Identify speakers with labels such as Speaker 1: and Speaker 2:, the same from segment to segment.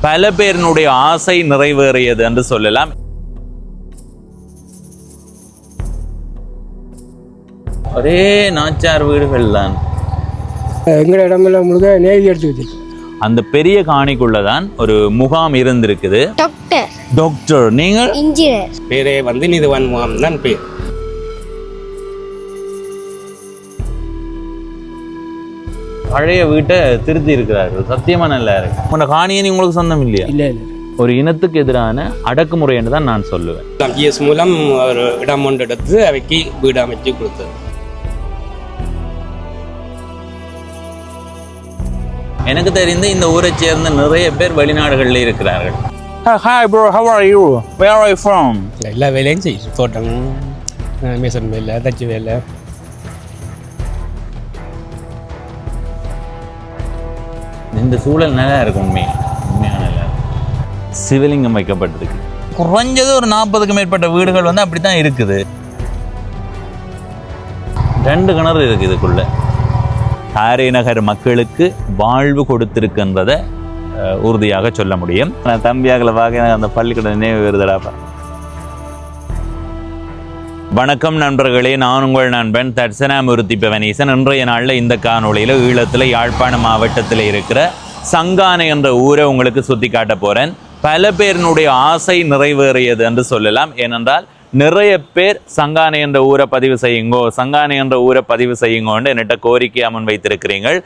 Speaker 1: பல பேரினுடைய ஆசை நிறைவேறியது என்று சொல்லலாம். ஒரே நாச்சார் வீடுகள் தான்.
Speaker 2: எங்களோட இடமெல்லாம் முழுக்க நேவி எடுத்து
Speaker 1: அந்த பெரிய காணிக்குள்ளதான் ஒரு முகாம் இருந்திருக்குது. டாக்டர் நீங்கள்
Speaker 3: இன்ஜினியர்
Speaker 4: பேரே வந்து நிதுவான் முகாம் தான் பேர்.
Speaker 1: பழைய வீட்டை திருத்தி இருக்கிறாரு. சத்தியமா நல்லா இருக்கு. உங்க காணியை உங்களுக்கு சொந்தம் இல்லையா?
Speaker 2: இல்லை இல்லை,
Speaker 1: ஒரு இனத்துக்கு எதிரான அடக்குமுறை என்று தான் நான் சொல்லுவேன்.
Speaker 4: பிஎஸ் மூலம் ஒரு இடம் ஒன்று எடுத்து அவைக்கு வீடு அமைச்சு கொடுத்தது.
Speaker 1: எனக்கு தெரிந்து இந்த ஊரை சேர்ந்த நிறைய பேர் வெளிநாடுகளில் இருக்கிறார்கள். Hi bro, how are you? Where are you from?
Speaker 4: எல்லா வேலையும் செய்யும். தோட்டம், மேசன் வேலை, தச்சு வேலை.
Speaker 1: இந்த சூழல் நல்லா இருக்கு. உண்மையாக நல்லா இருக்கு. சிவலிங்கம் வைக்கப்பட்டிருக்கு. குறைஞ்சது ஒரு 40க்கும் மேற்பட்ட வீடுகள் வந்து அப்படித்தான் இருக்குது. 2 கிணறு இருக்கு இதுக்குள்ள. காரை நகர் மக்களுக்கு வாழ்வு கொடுத்திருக்கின்றதை உறுதியாக சொல்ல முடியும். நான் தம்பியாக்களை பார்க்க அந்த பள்ளிக்கூட நினைவு வருதடாப்பா. வணக்கம் நண்பர்களே, நான் உங்கள் நண்பன் தட்சணாமூர்த்தி பவனீசன். இன்றைய நாளில் இந்த காணொளியில் ஈழத்தில் யாழ்ப்பாணம் மாவட்டத்தில் இருக்கிற சங்கானை என்ற ஊரை உங்களுக்கு சுற்றி காட்ட போகிறேன். பல பேரினுடைய ஆசை நிறைவேறியது என்று சொல்லலாம். ஏனென்றால் நிறைய பேர் சங்கானை என்ற ஊரை பதிவு செய்யுங்கோ, சங்கானை என்ற ஊரை பதிவு செய்யுங்கோன்னு என்கிட்ட கோரிக்கையாக முன் வைத்திருக்கிறீர்கள்.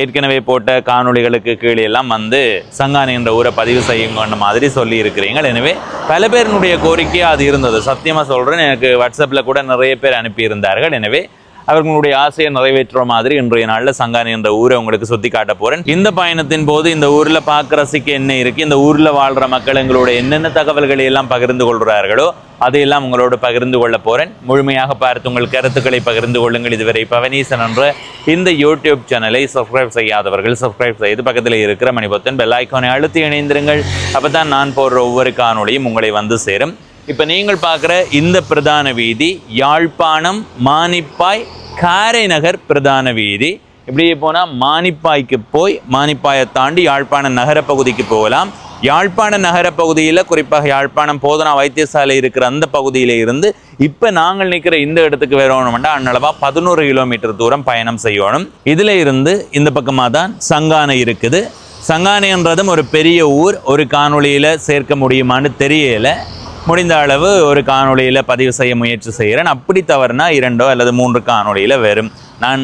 Speaker 1: ஏற்கனவே போட்ட காணொளிகளுக்கு கீழே எல்லாம் வந்து சங்கானை என்ற ஊரை பதிவு செய்யுங்கன்ற மாதிரி சொல்லி இருக்கிறீர்கள். எனவே பல பேரினுடைய கோரிக்கையாக அது இருந்தது. சத்தியமாக சொல்கிறேன், எனக்கு வாட்ஸ்அப்பில் கூட நிறைய பேர் அனுப்பியிருந்தார்கள். எனவே அவர்களுடைய ஆசையை நிறைவேற்றுற மாதிரி இன்றைய நாளில் சங்கானை என்ற ஊரை உங்களுக்கு சுற்றி காட்ட போகிறேன். இந்த பயணத்தின் போது இந்த ஊரில் பார்க்க ரசிக்க என்ன இருக்குது, இந்த ஊரில் வாழ்கிற மக்கள் எங்களோட என்னென்ன தகவல்களை எல்லாம் பகிர்ந்து கொள்கிறார்களோ அதையெல்லாம் உங்களோடு பகிர்ந்து கொள்ள போகிறேன். முழுமையாக பார்த்து உங்கள் கருத்துக்களை பகிர்ந்து கொள்ளுங்கள். இதுவரை பவனீசன் என்ற இந்த யூடியூப் சேனலை சப்ஸ்கிரைப் செய்யாதவர்கள் சப்ஸ்கிரைப் செய்து பக்கத்தில் இருக்கிற மணிபொத்தன் பெல் ஐக்கானை அழுத்தி இணைந்திருங்கள். அப்போ தான் நான் போடுற ஒவ்வொரு காணொளியும் உங்களை வந்து சேரும். இப்போ நீங்கள் பார்க்குற இந்த பிரதான வீதி யாழ்ப்பாணம் மானிப்பாய் காரை நகர் பிரதான வீதி. இப்படியே போனால் மானிப்பாய்க்கு போய் மானிப்பாயை தாண்டி யாழ்ப்பாண நகர பகுதிக்கு போகலாம். யாழ்ப்பாண நகர பகுதியில் குறிப்பாக யாழ்ப்பாணம் போதனா வைத்தியசாலை இருக்கிற அந்த பகுதியில் இருந்து இப்போ நாங்கள் நிற்கிற இந்த இடத்துக்கு வரணும்னா அன்னளவா 11 கிலோமீட்டர் தூரம் பயணம் செய்யணும். இதில் இருந்து இந்த பக்கமாக தான் சங்கானை இருக்குது. சங்கானை என்றதும் ஒரு பெரிய ஊர். ஒரு காணொளியில் சேர்க்க முடியுமான்னு தெரியலை. முடிந்த அளவு ஒரு காணொளியில் பதிவு செய்ய முயற்சி செய்கிறேன். அப்படி தவறுனா 2 அல்லது 3 காணொளியில் வரும். நான்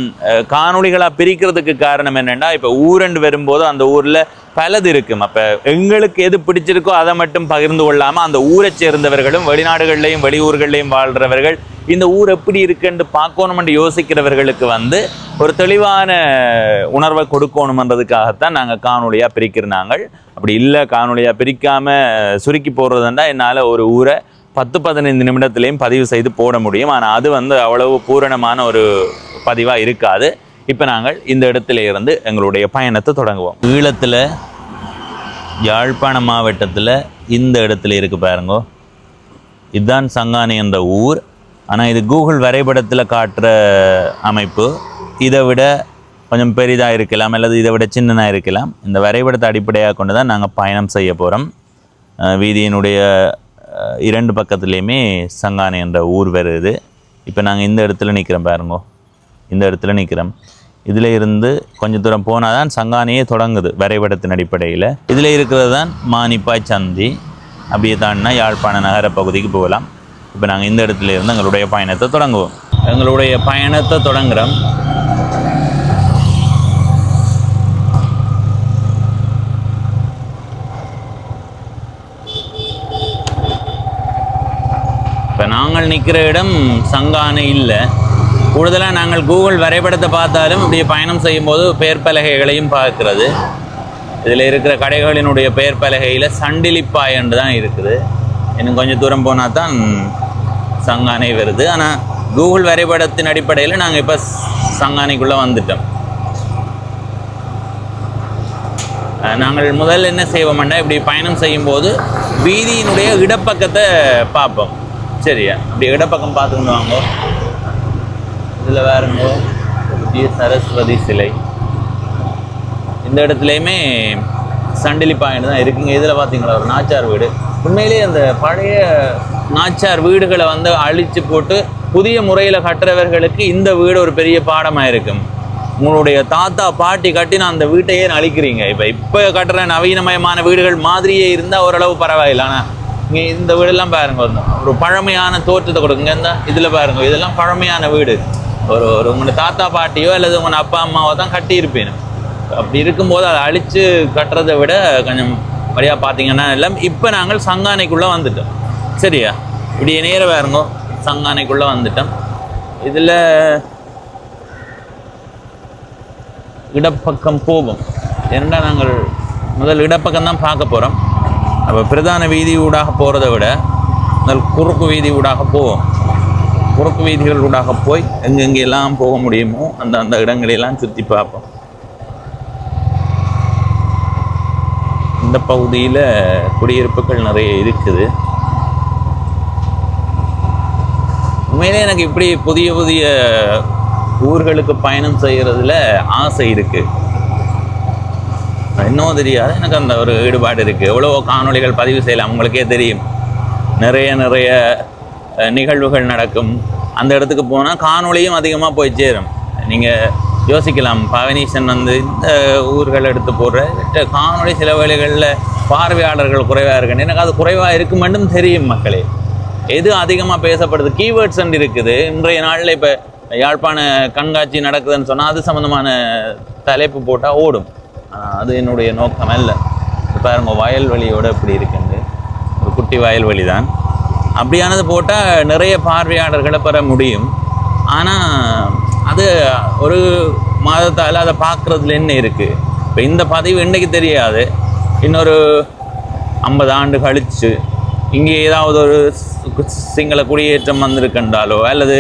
Speaker 1: காணொளிகளாக பிரிக்கிறதுக்கு காரணம் என்னென்னா, இப்போ ஊரண்டு வரும்போது அந்த ஊரில் பலது இருக்கும். அப்போ எங்களுக்கு எது பிடிச்சிருக்கோ அதை மட்டும் பகிர்ந்து கொள்ளாமல் அந்த ஊரை சேர்ந்தவர்களும் வெளிநாடுகள்லையும் வெளியூர்கள்லையும் வாழ்கிறவர்கள் இந்த ஊர் எப்படி இருக்குன்னு பார்க்கணுமென்று யோசிக்கிறவர்களுக்கு வந்து ஒரு தெளிவான உணர்வை கொடுக்கணுமன்றதுக்காகத்தான் நாங்கள் காணொலியாக பிரிக்கிறாங்க. அப்படி இல்லை, காணொலியாக பிரிக்காமல் சுருக்கி போடுறதுண்டா என்னால் ஒரு ஊரை 10-15 நிமிடத்துலேயும் பதிவு செய்து போட முடியும். ஆனால் அது வந்து அவ்வளவு பூரணமான ஒரு பதிவாக இருக்காது. இப்போ நாங்கள் இந்த இடத்துல இருந்து எங்களுடைய பயணத்தை தொடங்குவோம். ஈழத்தில் யாழ்ப்பாணம் மாவட்டத்தில் இந்த இடத்துல இருக்குது பாருங்கோ, இதுதான் சங்கானை என்ற ஊர். ஆனால் இது கூகுள் வரைபடத்தில் காட்டுற அமைப்பு. இதை விட கொஞ்சம் பெரிதாக இருக்கலாம் அல்லது இதை விட சின்னதாக இருக்கலாம். இந்த வரைபடத்தை அடிப்படையாக கொண்டு தான் நாங்கள் பயணம் செய்ய போகிறோம். வீதியினுடைய 2 பக்கத்துலேயுமே சங்கானை என்ற ஊர் வருது. இப்போ நாங்கள் இந்த இடத்துல நிற்கிறோம் பாருங்கோ, இந்த இடத்துல நிற்கிறோம். இதில் இருந்து கொஞ்சம் தூரம் போனால் தான் சங்கானையே தொடங்குது வரைபடத்தின் அடிப்படையில். இதில் இருக்கிறது தான் மானிப்பாய் சந்தி. அப்படியே தாண்டினா யாழ்ப்பாண நகர பகுதிக்கு போகலாம். இப்போ நாங்கள் இந்த இடத்துல இருந்து எங்களுடைய பயணத்தை தொடங்குவோம். எங்களுடைய பயணத்தை தொடங்குகிறோம். இப்போ நாங்கள் நிற்கிற இடம் சங்கானை இல்லை. கூடுதலாக நாங்கள் கூகுள் வரைபடத்தை பார்த்தாலும் இப்படியே பயணம் செய்யும்போது பெயர் பலகைகளையும் பார்க்கிறது. இதில் இருக்கிற கடைகளினுடைய பெயர் பலகையில் சண்டிலிப்பாய் என்று தான் இருக்குது. இன்னும் கொஞ்சம் தூரம் போனால் தான் சங்கானை வருது. ஆனால் கூகுள் வரைபடத்தின் அடிப்படையில் நாங்கள் இப்போ சங்கானைக்குள்ளே வந்துட்டோம். நாங்கள் முதல்ல என்ன செய்வோம்னா, இப்படி பயணம் செய்யும்போது வீதியினுடைய இடப்பக்கத்தை பார்ப்போம். சரியா, இப்படி இடப்பக்கம் பார்த்துக்கிட்டு வாங்க. இதில் வேறுங்கோ சரஸ்வதி சிலை. இந்த இடத்துலையுமே சண்டிலி பாயிண்ட் தான் இருக்குங்க. இதில் பார்த்தீங்களா ஒரு நாச்சார் வீடு. உண்மையிலேயே அந்த பழைய நாச்சார் வீடுகளை வந்து அழித்து போட்டு புதிய முறையில் கட்டுறவர்களுக்கு இந்த வீடு ஒரு பெரிய பாடமாக இருக்கும். உங்களுடைய தாத்தா பாட்டி கட்டின அந்த வீட்டையே அழிக்கிறீங்க. இப்போ கட்டுற நவீனமயமான வீடுகள் மாதிரியே இருந்தால் ஓரளவு பரவாயில்லை. ஆனால் இங்கே இந்த வீடெல்லாம் பாருங்க, ஒரு பழமையான தோற்றத்தை கொடுக்குங்க. இந்த இதில் பாருங்க, இதெல்லாம் பழமையான வீடு. ஒரு உங்களோட தாத்தா பாட்டியோ அல்லது உங்களோட அப்பா அம்மாவோ தான் கட்டியிருப்பேன். அப்படி இருக்கும்போது அதை அழித்து கட்டுறதை விட கொஞ்சம் வழியாக பார்த்தீங்கன்னா எல்லாம். இப்போ நாங்கள் சங்கானைக்குள்ளே வந்துட்டோம். சரியா, இப்படி நேரம் பாருங்க, சங்கானைக்குள்ளே வந்துட்டோம். இதில் இடப்பக்கம் போவோம். ஏன்னா நாங்கள் முதல் இடப்பக்கம் தான் பார்க்க போகிறோம். அப்போ பிரதான வீதி ஊடாக போகிறத விட முதல் குறுக்கு வீதி ஊடாக போவோம். குறுக்கு வீதிகள் ஊடாக போய் எங்கெங்கெல்லாம் போக முடியுமோ அந்த இடங்களெல்லாம் சுற்றி பார்ப்போம். இந்த பகுதியில் குடியிருப்புகள் நிறைய இருக்குது. உண்மையிலே எனக்கு இப்படி புதிய புதிய ஊர்களுக்கு பயணம் செய்கிறதுல ஆசை இருக்குது. இன்னும் தெரியாது, எனக்கு அந்த ஒரு ஈடுபாடு இருக்குது. எவ்வளவோ காணொளிகள் பதிவு செய்யலாம், உங்களுக்கே தெரியும். நிறைய நிகழ்வுகள் நடக்கும். அந்த இடத்துக்கு போனால் காணொளியும் அதிகமாக போய் சேரும். நீங்கள் யோசிக்கலாம், பவனீசன் வந்து இந்த ஊர்கள் எடுத்து போடுற காணொளி சில வேளைகளில் பார்வையாளர்கள் குறைவாக இருக்குன்னு எனக்கு அது குறைவாக இருக்கும் மட்டும் தெரியும். மக்களே, எது அதிகமாக பேசப்படுது கீவேர்ட்ஸ் இருக்குது. இன்றைய நாளில் இப்போ யாழ்ப்பாண கண்காட்சி நடக்குதுன்னு சொன்னால் அது சம்மந்தமான தலைப்பு போட்டால் ஓடும். அது என்னுடைய நோக்கம் அல்ல. பாருங்க, வயல்வெளியோடு இப்படி இருக்குங்க, ஒரு குட்டி வயல்வெளி தான். அப்படியானது போட்டால் நிறைய பார்வையாளர்களை பெற முடியும். ஆனால் அது ஒரு மாதத்தால் அதை பார்க்குறதுல என்ன இருக்குது. இப்போ இந்த பதிவு இன்றைக்கு தெரியாது, இன்னொரு 50 ஆண்டு கழித்து இங்கே ஏதாவது ஒரு சிங்கள குடியேற்றம் வந்திருக்கின்றாலோ அல்லது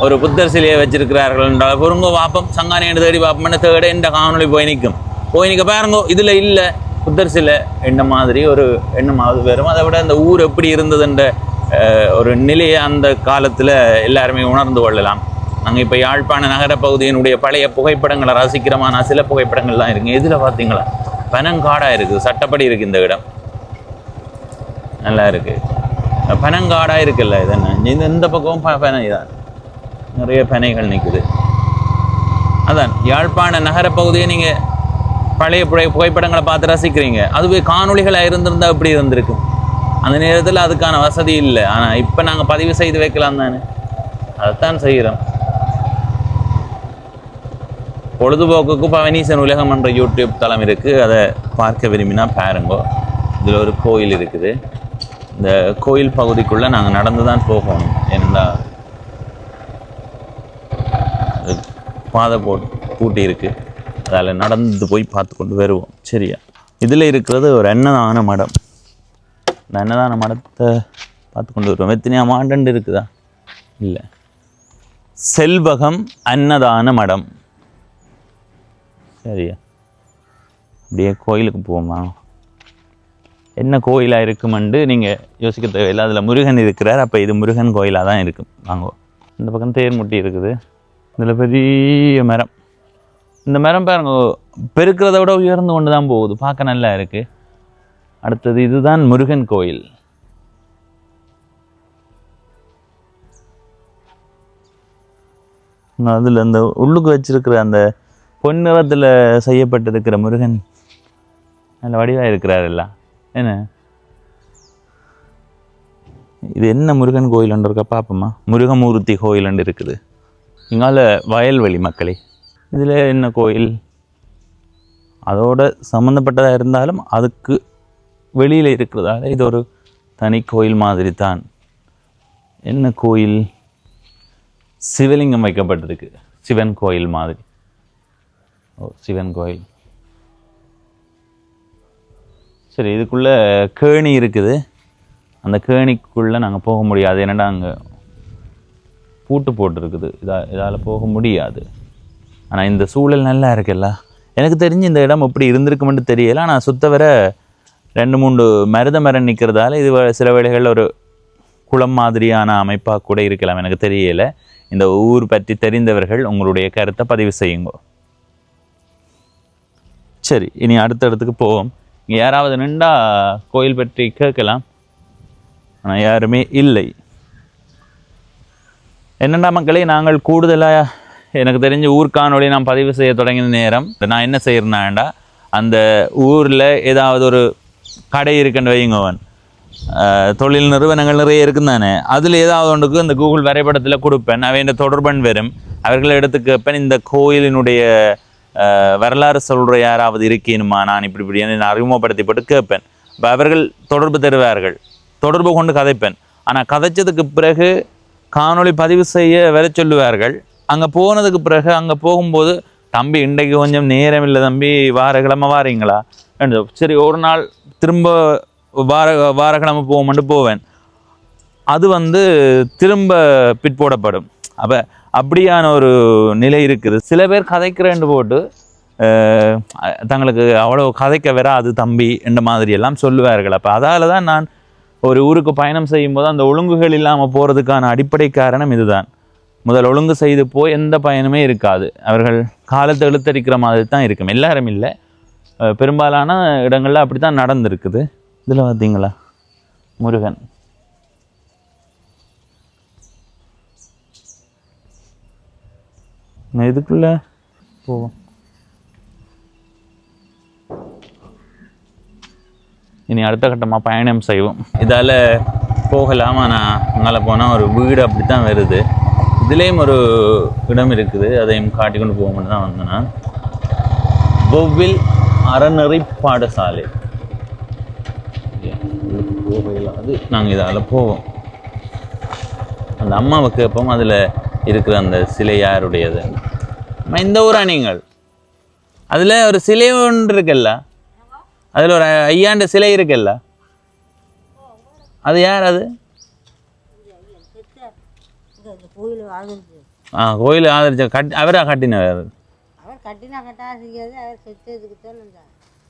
Speaker 1: ஒரு புத்தர் சிலையை வச்சிருக்கிறார்கள் என்றால் பொருங்கோ வாப்பம் சங்கானி என்று தேடி பார்ப்போம்னு தேட என்ற காணொலி போய் நிற்க பாருங்கோ, இதில் இல்லை புத்தர் சிலை என்ற மாதிரி ஒரு எண்ணமாவது வரும். அதை விட அந்த ஊர் எப்படி இருந்ததுன்ற ஒரு நிலையை அந்த காலத்தில் எல்லாருமே உணர்ந்து கொள்ளலாம். நாங்கள் இப்போ யாழ்ப்பாண நகர பகுதியினுடைய பழைய புகைப்படங்களை ரசிக்கிறோமான சில புகைப்படங்கள் தான் இருக்குங்க. இதில் பார்த்தீங்களா பனங்காடாக இருக்குது, சட்டப்படி இருக்குது இந்த இடம், நல்லா இருக்குது. பனங்காடாக இருக்குல்ல, இது என்ன இந்த பக்கமும் பனை தான், நிறைய பனைகள் நிற்குது. அதான் யாழ்ப்பாண நகர பகுதியை நீங்கள் பழைய புகைப்படங்களை பார்த்து ரசிக்கிறீங்க. அதுவே காணொளிகளாக இருந்திருந்தால் எப்படி இருந்திருக்கும். அந்த நேரத்தில் அதுக்கான வசதி இல்லை. ஆனால் இப்போ நாங்கள் பதிவு செய்து வைக்கலாம் தானே, அதைத்தான் செய்கிறோம். பொழுதுபோக்குக்கு பவனீசன் உலகம் என்ற யூடியூப் தளம் இருக்குது, அதை பார்க்க விரும்பினா பாருங்கோ. இதில் ஒரு கோயில் இருக்குது. இந்த கோயில் பகுதிக்குள்ளே நாங்கள் நடந்து தான் போகணும். ஏன்னா பாதை பூட்டி இருக்குது, அதில் நடந்து போய் பார்த்து கொண்டு வருவோம். சரியா, இதில் இருக்கிறது ஒரு அன்னதான மடம். இந்த அன்னதான மடத்தை பார்த்து கொண்டு வருவோம். எத்தனையா மாண்டண்டு இருக்குதா? இல்லை, செல்வகம் அன்னதான மடம். சரியா, அப்படியே கோயிலுக்கு போவோமா? என்ன கோயிலாக இருக்குமெண்டு நீங்கள் யோசிக்க தேவையில்லை. அதில் முருகன் இருக்கிறார், அப்போ இது முருகன் கோயிலாக தான் இருக்கும். வாங்குவோம். இந்த பக்கம் தேர்முட்டி இருக்குது. இதில் பெரிய மரம். இந்த மரம் பாருங்க, பெருக்கிறத விட உயர்ந்து கொண்டு தான் போகுது, பார்க்க நல்லா இருக்குது. அடுத்தது இதுதான் முருகன் கோயில். அதில் அந்த உள்ளுக்கு வச்சிருக்கிற அந்த பொன்னிறத்தில் செய்யப்பட்டிருக்கிற முருகன் நல்ல வடிவாக இருக்கிறார் எல்லாம். என்ன இது, என்ன முருகன் கோயில்ன்னு இருக்கா பார்ப்போமா? முருகமூர்த்தி கோயில்ன்னு இருக்குது. இங்கால வயல்வெளி மக்களே. இதில் என்ன கோயில், அதோட சம்மந்தப்பட்டதாக இருந்தாலும் அதுக்கு வெளியில் இருக்கிறதால இது ஒரு தனி கோயில் மாதிரி தான். என்ன கோயில்? சிவலிங்கம் வைக்கப்பட்டிருக்கு, சிவன் கோயில் மாதிரி. ஓ, சிவன் கோயில். சரி, இதுக்குள்ளே கேணி இருக்குது. அந்த கேணிக்குள்ளே நாங்கள் போக முடியாது, ஏன்னா அங்கே பூட்டு போட்டுருக்குது. இதால் போக முடியாது. ஆனால் இந்த சூழல் நல்லா இருக்குல்ல. எனக்கு தெரிஞ்சு இந்த இடம் எப்படி இருந்திருக்குமென்று தெரியலை. ஆனால் சுத்த வர 2-3 மருத மரம் நிற்கிறதால இது சில வேளைகளில் ஒரு குளம் மாதிரியான அமைப்பாக கூட இருக்கலாம், எனக்கு தெரியலை. இந்த ஊர் பற்றி தெரிந்தவர்கள் உங்களுடைய கருத்தை பதிவு செய்யுங்க. சரி, இனி அடுத்த இடத்துக்கு போவோம். இங்கே யாராவது நின்றா கோயில் பற்றி கேட்கலாம், ஆனால் யாருமே இல்லை. என்னென்னா மக்களே, நாங்கள் கூடுதலாக எனக்கு தெரிஞ்ச ஊர்காணொலி நான் பதிவு செய்ய தொடங்கின நேரம் நான் என்ன செய்கிறேன்னாண்டா, அந்த ஊரில் ஏதாவது ஒரு கடை இருக்குன்னு வைங்கவன், தொழில் நிறுவனங்கள் நிறைய இருக்குன்னு தானே, அதில் ஏதாவது ஒன்றுக்கு இந்த கூகுள் வரைபடத்தில் கொடுப்பேன். அவையின் தொடர்பன் வரும், அவர்களை எடுத்து கேட்பேன். இந்த கோயிலினுடைய வரலாறு சொல்கிற யாராவது இருக்கேனுமா, நான் இப்படி நான் அறிமுகப்படுத்தி போட்டு கேட்பேன். இப்போ அவர்கள் தொடர்பு தருவார்கள், தொடர்பு கொண்டு கதைப்பேன். ஆனால் கதைச்சதுக்கு பிறகு காணொளி பதிவு செய்ய வர சொல்லுவார்கள். அங்கே போனதுக்கு பிறகு அங்கே போகும்போது, தம்பி இன்றைக்கு கொஞ்சம் நேரம் இல்லை தம்பி, வாரக்கிழமை வாரீங்களா? சரி, ஒரு நாள் திரும்ப வாரக்கிழமை போவோம்ட்டு போவேன். அது திரும்ப பிற்போடப்படும். அப்போ அப்படியான ஒரு நிலை இருக்குது. சில பேர் கதைக்கிறேன்னு போட்டு தங்களுக்கு அவ்வளோ கதைக்க வராது தம்பி என்ற மாதிரியெல்லாம் சொல்லுவார்கள். அப்போ அதால் தான் நான் ஒரு ஊருக்கு பயணம் செய்யும்போது அந்த ஒழுங்குகள் இல்லாமல் போகிறதுக்கான அடிப்படை காரணம் இதுதான். முதல் ஒழுங்கு செய்து போய் எந்த பயனுமே இருக்காது. அவர்கள் காலத்தை இழுத்தடிக்கிற மாதிரி தான் இருக்கும். எல்லாரும் இல்லை, பெரும்பாலான இடங்களில் அப்படி தான் நடந்திருக்குது. இதில் பார்த்தீங்களா முருகன், இதுக்குள்ள போவோம். இனி அடுத்த கட்டமாக பயணம் செய்வோம். இதால் போகலாம். ஆனால் அங்கே போனால் ஒரு வீடு அப்படி தான் வருது. இதுலேயும் ஒரு இடம் இருக்குது, அதையும் காட்டி கொண்டு போகணும்னு தான் வந்தேன் நான். பொவ்வில் அறநெறி பாடசாலை போகலாம். அது நாங்கள் இதால் போவோம். அந்த அம்மாவை கேட்போம், அதில் இருக்கிற அந்த சிலை யாருடையது. இந்த ஊரா நீங்கள்? அதில் ஒரு சிலை ஒன்று இருக்குல்ல, அதில் ஒரு ஐயாண்ட சிலை இருக்குல்ல, அது யார்? அது கோயில் ஆதரிச்ச அவரா கட்டினவர்?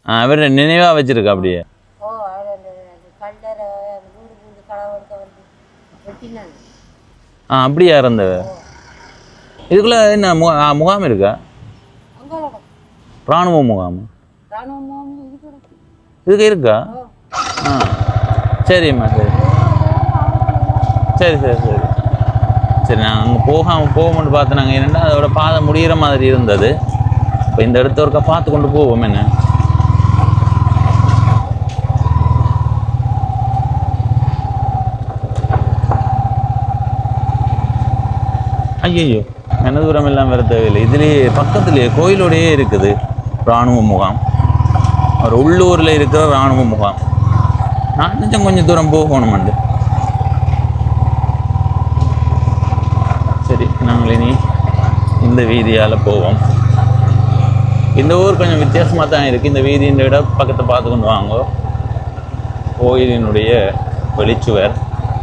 Speaker 1: அவர் நினைவாக வச்சிருக்கா அப்படியே? அப்படியா இருந்தவர்? இதுக்குள்ள என்ன முகாம் இருக்கா? இராணுவ முகாம் இதுக்கு இருக்கா? சரிம்மா, சரி சரி சரி சரி சரி. நாங்கள் அங்கே போகும்னு பார்த்து நாங்கள் என்னென்னா அதோட பாதை முடிகிற மாதிரி இருந்தது. இப்போ இந்த இடத்த ஒருக்கா பார்த்து கொண்டு போவோம். என்ன ஐயோ, என்ன தூரம் எல்லாம் வேறு தேவையில்லை. இதுலேயே பக்கத்துலேயே கோயிலோடையே இருக்குது இராணுவ முகாம். ஒரு உள்ளூரில் இருக்கிற இராணுவ முகாம். நான் நினச்சேன் கொஞ்சம் தூரம் போகணுமெண்டு. சரி, நாங்கள் இனி இந்த வீதியால் போவோம். இந்த ஊர் கொஞ்சம் வித்தியாசமாக தான் இருக்குது. இந்த வீதியின் இடம் பக்கத்தை பார்த்து கொண்டு வாங்க. கோயிலினுடைய வெளிச்சுவர்.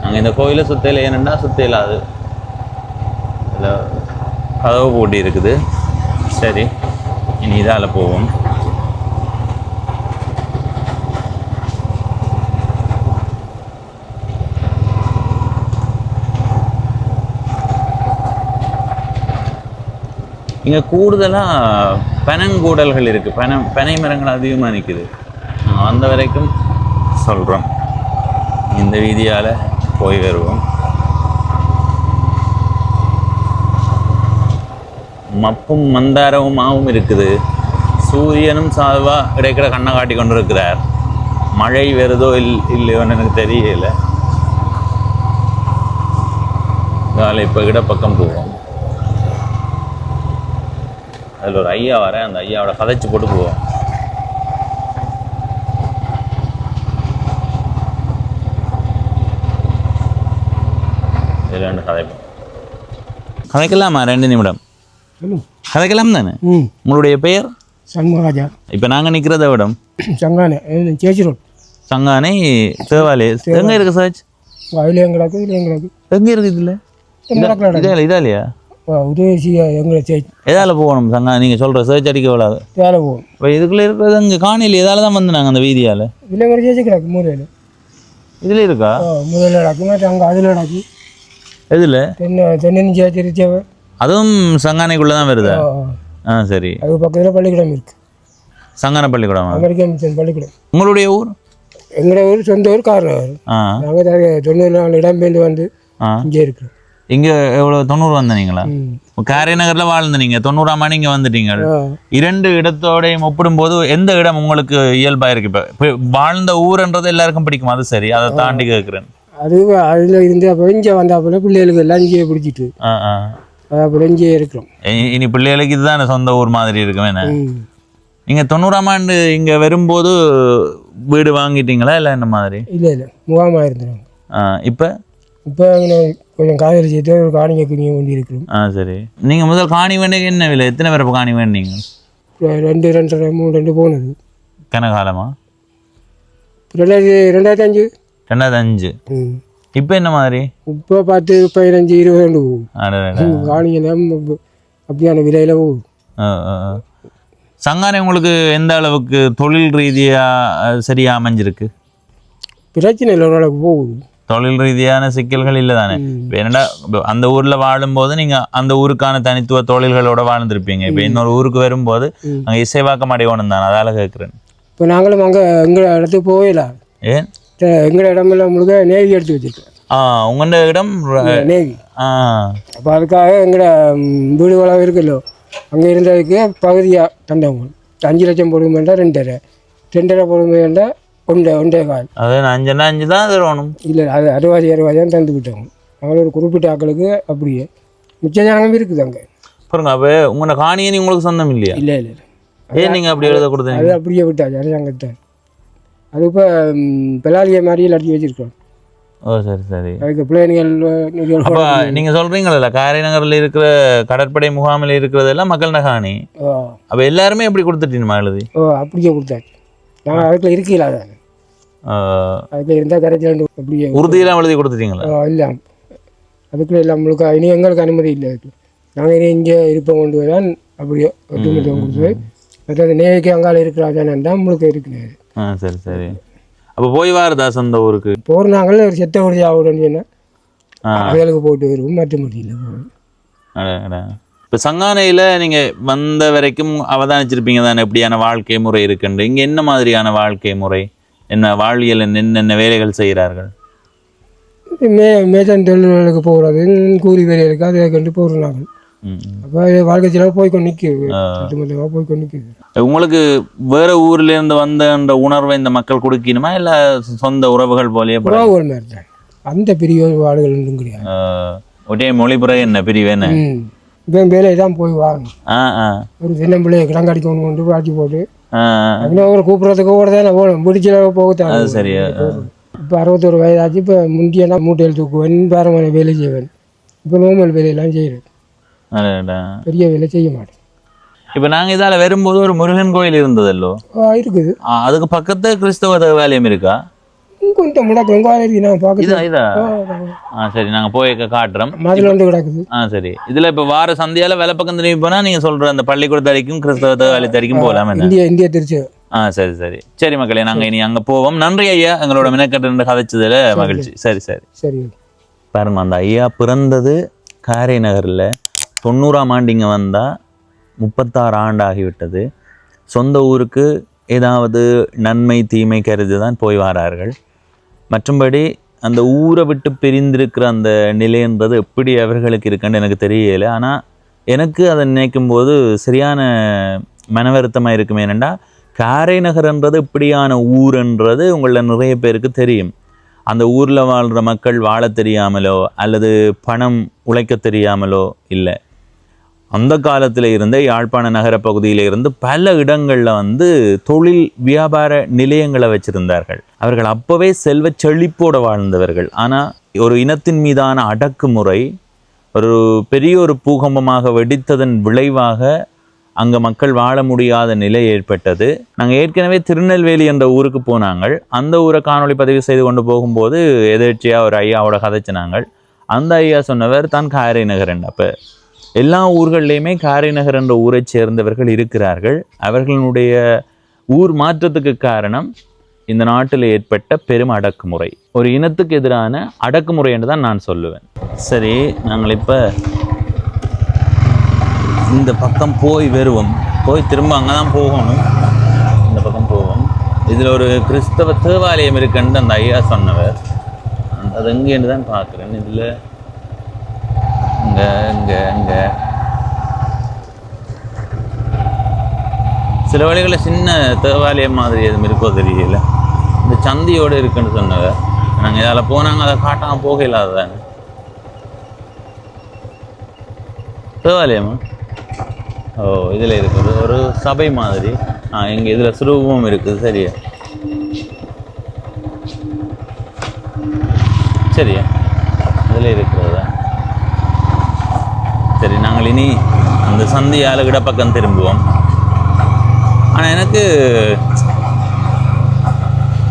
Speaker 1: நாங்கள் இந்த கோயிலை சுத்தையில் ஏனென்னா சுத்தையில் அது கதவு போட்டி இருக்குது. சரி, இனி இதால் போவோம். இங்கே கூடுதலாக பனங்கூடல்கள் இருக்குது. பனை மரங்கள் அதிகமாக நிற்குது. அந்த வரைக்கும் சொல்கிறோம். இந்த வீதியால் போய் வருவோம். மப்பும் மந்தாரமுமாகவும் இருக்குது. சூரியனும் சாதுவாக இடைக்கிற கண்ணை காட்டி கொண்டு இருக்கிறார். மழை வருதோ இல்லையோன்னு எனக்கு தெரியல. காலை இப்போ இடப்பக்கம் போவோம். அதில் ஒரு ஐயா வரேன், அந்த ஐயாவோட கதைச்சி போட்டு போவோம். இதில் ரெண்டு கதைப்போம். கதைக்கலாமா? 2 நிமிடம் கதைக்கலாம் தானே? உங்களுடைய பெயர்?
Speaker 2: சண்முகராஜா.
Speaker 1: இப்போ நாங்கள் நிற்கிறத விடம்
Speaker 2: சங்கானே, சேச்சி ரோட்.
Speaker 1: சங்கானை தேவாலே எங்கே இருக்குது சார்ஜ்?
Speaker 2: அதில் எங்களுக்கு இதில் எங்களுக்கு
Speaker 1: எங்கே இருக்குது? இதில் இதாலையா?
Speaker 2: உதவி எங்களை சேச்சி.
Speaker 1: எதால் போகணும் சங்கா? நீங்கள் சொல்கிற சர்ச் அடிக்க விடாது.
Speaker 2: வேலை போகும்.
Speaker 1: இப்போ இதுக்குள்ளே இருக்கிறது அங்கே காணியில் எதால் தான் வந்து நாங்கள் அந்த வீதியால்
Speaker 2: இல்லை எங்களை சேச்சி கிடக்கு மூலையில்.
Speaker 1: இதில் இருக்கா?
Speaker 2: முதல்ல கிடக்கு, அங்கே அதில் கிடக்கு.
Speaker 1: எதில்?
Speaker 2: தென்னின் சேச்சி தேவை.
Speaker 1: அதுவும் சங்கானைக்குள்ளே தான் வருதா? சரி.
Speaker 2: அது பக்கத்தில் பள்ளிக்கூடம் இருக்குது.
Speaker 1: சங்கான பள்ளிக்கூடம்.
Speaker 2: அமெரிக்கன் மிஷன் பள்ளிக்கூடம்.
Speaker 1: உங்களுடைய ஊர்?
Speaker 2: எங்களோட ஊர் சொந்த ஊர் காரணம். நாங்கள் 94 இடம்பெயர்ந்து வந்து இங்கே இருக்கிறோம்.
Speaker 1: இங்கே எவ்வளோ 90 வந்தீங்களா? காரை நகரில் வாழ்ந்து நீங்கள் 90ஆம் ஆண்டு இங்கே வந்துட்டீங்க. 2 இடத்தோடையும் ஒப்பிடும்போது எந்த இடம் உங்களுக்கு இயல்பாக இருக்கு? இப்போ வாழ்ந்த ஊர்ன்றது எல்லாருக்கும் பிடிக்கும், அது சரி, அதை தாண்டி கேட்குறேன்.
Speaker 2: அது அதில் இருந்து அப்போ இங்கே வந்தாப்புல பிள்ளைகளுக்கு எல்லாம் இங்கேயே பிடிச்சிட்டு அப்புறம் இங்கேயே இருக்கிறோம்.
Speaker 1: இனி பிள்ளைகளுக்கு இதுதான் சொந்த ஊர் மாதிரி இருக்கும். என்ன நீங்கள் 90ஆம் ஆண்டு இங்கே வரும்போது வீடு வாங்கிட்டீங்களா இல்லை என்ன மாதிரி?
Speaker 2: இல்லை முகாமாக இருந்துருவாங்க. இப்போ கொஞ்சம் காதல் செய்து ஒரு காணிங்க கிணியை கொண்டு இருக்கிறோம்.
Speaker 1: சரி. நீங்கள் முதல் காணி வேண்டிய என்ன விலை? எத்தனை பேர் காணி வேண்டிங்க?
Speaker 2: 2, 2.5, 3 போனது.
Speaker 1: கனகாலமா?
Speaker 2: 2005.
Speaker 1: 2005. இப்போ என்ன மாதிரி?
Speaker 2: இப்போ 10, 15, 20 போகும் காணிங்கெல்லாம் அப்படியான விலையில போகும்.
Speaker 1: சங்கானை உங்களுக்கு எந்த அளவுக்கு தொழில் ரீதியாக சரியாக அமைஞ்சிருக்கு?
Speaker 2: பிரச்சனை இல்லை, ஓரளவுக்கு போகுது.
Speaker 1: தொழில் ரீதியான சிக்கல்கள் இல்லை தானே? ஏன்னா அந்த ஊரில் வாழும்போது நீங்கள் அந்த ஊருக்கான தனித்துவ தொழில்களோட வாழ்ந்துருப்பீங்க. இப்போ இன்னொரு ஊருக்கு வரும்போது அங்கே இசைவாக்கம் அடையணும் தானே, அதால் கேட்குறேன்.
Speaker 2: இப்போ நாங்களும் அங்கே எங்கள் இடத்துக்கு போகல.
Speaker 1: ஏன்?
Speaker 2: எங்களோட இடமெல்லாம் முழுக்க நேவி எடுத்து வச்சுருக்கேன்.
Speaker 1: உங்களோட இடம்
Speaker 2: நேவி. அப்போ அதுக்காக எங்களோட வீடு வளம் இருக்குல்லோ, அங்கே இருந்ததுக்கு பகுதியாக தந்தவங்க 5 லட்சம் பொறுமைண்டா 2.5 பொறுமைண்டா 1.25.
Speaker 1: அது 5 தான் தருவணும்.
Speaker 2: இல்லை, அது 60 தான் தந்து விட்டவங்க. அவங்கள ஒரு குறிப்பிட்ட ஆக்களுக்கு அப்படியே மிச்ச ஜனமும் இருக்குது அங்கே.
Speaker 1: பாருங்க, அப்போ உங்களோட காணியை உங்களுக்கு சொந்தம் இல்லையா?
Speaker 2: இல்லை.
Speaker 1: ஏன் நீங்கள் அப்படி எழுத கொடுத்தீங்க?
Speaker 2: அது அப்படியே விட்டாச்சு அரசாங்கத்தான். அது இப்போ பெலாலிய மாதிரியே அடிச்சு வச்சுருக்கோம்.
Speaker 1: சரி.
Speaker 2: அதுக்கு பிள்ளைகள்
Speaker 1: அப்போ நீங்கள் சொல்கிறீங்களா காரை நகரில் இருக்கிற கடற்படை முகாமில் இருக்கிறதெல்லாம் மக்கள் காணி. அப்போ எல்லாருமே எப்படி கொடுத்துட்டீங்கம்மா எழுதி?
Speaker 2: அப்படியே கொடுத்தாச்சு. நாங்கள் அதுக்குள்ள இருக்கீங்களா? அதான் அதுக்குள்ள இருந்தால் கரைச்சி அப்படியே
Speaker 1: உறுதியெல்லாம் எழுதி கொடுத்துட்டீங்களா?
Speaker 2: இல்லை, அதுக்குள்ள எல்லாம் முழுக்க இனி எங்களுக்கு அனுமதி இல்லை. நாங்கள் இனி இங்கே இருப்போம் கொண்டு தான் அப்படியே ஒட்டுமொத்தம் கொடுத்து மற்ற நேருக்கு அங்கால இருக்கிறாச்சான் தான் முழுக்க இருக்கிறாரு.
Speaker 1: சரி. அப்போ போய் வாருதா சொந்த ஊருக்கு?
Speaker 2: போகிறாங்களே ஒரு செத்த உறுதி ஆகணும்னு சொன்னால் அவங்களுக்கு போட்டு வருவோம், மற்ற முடியல போகிறோம்.
Speaker 1: இப்போ சங்கானையில் நீங்கள் வந்த வரைக்கும் அவதானிச்சிருப்பீங்க தானே எப்படியான வாழ்க்கை முறை இருக்குண்டு. இங்கே என்ன மாதிரியான வாழ்க்கை முறை, என்ன வாழ்வியல், என்னென்ன வேலைகள் செய்கிறார்கள்?
Speaker 2: மேஜன் தொழில்களுக்கு போகிறது, கூலி வேலைகளுக்கு அதை கண்டு போகிறோம் நாங்கள். அப்போ வாழ்க்கை செலவு போய்க்கொண்டு நிற்குது, போய்க்கொண்டு நிற்குது.
Speaker 1: உங்களுக்கு வேற ஊர்ல இருந்து வந்த உணர்வை இந்த மக்கள் கொடுக்கணுமா இல்லை சொந்த உறவுகள் போலயே?
Speaker 2: உறவுகள் மாதிரி தான், அந்த பிரிவு ஆளுகள் ஒன்றும் கிடையாது.
Speaker 1: ஒரே மொழிபுற என்ன பிரிவு என்ன?
Speaker 2: இப்போ வேலையை தான் போய் வாங்கணும். ஒரு சின்ன பிள்ளைய கிடங்கடிக்கணும் கொண்டு பாட்டி போட்டு ஒரு கூப்பிட்றதுக்கு கூட தானே போகணும், முடிச்ச போகத்தான்.
Speaker 1: அது சரியா?
Speaker 2: இப்போ 61 வயதாச்சு. இப்போ முந்தியெல்லாம் மூட்டையில் தூக்குவேன், பாரமான வேலை செய்வேன். இப்போ நார்மல் வேலையெல்லாம் செய்கிறேன், பெரிய வேலை செய்ய மாட்டேன்.
Speaker 1: இப்போ நாங்கள் இதால் வரும்போது ஒரு முருகன் கோயில் இருந்ததல்லோ?
Speaker 2: இருக்குது.
Speaker 1: அதுக்கு பக்கத்து கிறிஸ்தவ தேவாலயம் இருக்கா?
Speaker 2: கொஞ்சம் முடக்கம் நான் பார்க்குறேன்.
Speaker 1: இதா? சரி, நாங்கள் போய் காட்டுறோம்.
Speaker 2: மதில் வந்து கிடக்குது.
Speaker 1: சரி. இதில் இப்போ வார சந்தையால் வேலை பக்கம் திரும்பி போனால் நீங்கள் சொல்கிற அந்த பள்ளிக்கூடத்து வரைக்கும் கிறிஸ்தவ தேவாலயத்து வரைக்கும் போகலாம்.
Speaker 2: இந்தியா திருச்சி.
Speaker 1: சரி மக்களே, நாங்கள் இனி அங்கே போவோம். நன்றி ஐயா, எங்களோட மினக்கட்டு கதைச்சதில் மகிழ்ச்சி. சரி. பாருங்க, அந்த ஐயா பிறந்தது காரை நகரில். 90ஆம் ஆண்டு இங்கே வந்தால் 36 ஆண்டு ஆகிவிட்டது. சொந்த ஊருக்கு ஏதாவது நன்மை தீமை கருதி தான் போய் வரார்கள். மற்றும்படி அந்த ஊரை விட்டு பிரிந்திருக்கிற அந்த நிலைன்றது எப்படி அவர்களுக்கு இருக்குன்னு எனக்கு தெரியலை. ஆனால் எனக்கு அதை நினைக்கும்போது சரியான மனவருத்தமாக இருக்குமே. என்னென்னா, காரை நகர்ன்றது இப்படியான ஊருன்றது உங்களில் நிறைய பேருக்கு தெரியும். அந்த ஊரில் வாழ்கிற மக்கள் வாழ தெரியாமலோ அல்லது பணம் உழைக்க தெரியாமலோ இல்லை. அந்த காலத்தில் இருந்த யாழ்ப்பாண நகர பகுதியில் இருந்து பல இடங்களில் தொழில் வியாபார நிலையங்களை வச்சுருந்தார்கள். அவர்கள் அப்போவே செல்வ செழிப்போடு வாழ்ந்தவர்கள். ஆனால் ஒரு இனத்தின் மீதான அடக்குமுறை ஒரு பெரிய ஒரு பூகம்பமாக வெடித்ததன் விளைவாக அங்கே மக்கள் வாழ முடியாத நிலை ஏற்பட்டது. நாங்கள் ஏற்கனவே திருநெல்வேலி என்ற ஊருக்கு போனாங்கள். அந்த ஊரை காணொளி பதிவு செய்து கொண்டு போகும்போது எதிர்ச்சியாக ஒரு ஐயாவோட கதைச்சினாங்கள். அந்த ஐயா சொன்னவர் தான் காரை நகர். அப்போ எல்லா ஊர்கள்லேயுமே காரை நகர் என்ற ஊரை சேர்ந்தவர்கள் இருக்கிறார்கள். அவர்களுடைய ஊர் மாற்றத்துக்கு காரணம் இந்த நாட்டில் ஏற்பட்ட பெரும் அடக்குமுறை, ஒரு இனத்துக்கு எதிரான அடக்குமுறை என்று தான் நான் சொல்லுவேன். சரி, நாங்கள் இப்போ இந்த பக்கம் போய் வருவோம். போய் திரும்ப அங்கே தான் போகணும். இதில் ஒரு கிறிஸ்தவ தேவாலயம் இருக்குன்னு அந்த ஐயா சொன்னவர். அது எங்கேன்னு தான் பார்க்குறேன். இதில் இங்கே சில வழிகளில் சின்ன தேவாலயம் மாதிரி எதுவும் இருக்கோ தெரியல. இந்த சந்தியோடு இருக்குன்னு சொன்னவர். நாங்கள் இதில் போனாங்க, அதை காட்டாமல் போக இல்லாததானே. தேவாலயமா? ஓ, இதில் இருக்குது ஒரு சபை மாதிரி. இங்கே இதில் சுரூபமும் இருக்குது. சரியா சரியா இதில் இருக்கிறதா? சரி, நாங்கள் இனி அந்த சந்தியால் இடப்பக்கம் திரும்புவோம். ஆனால் எனக்கு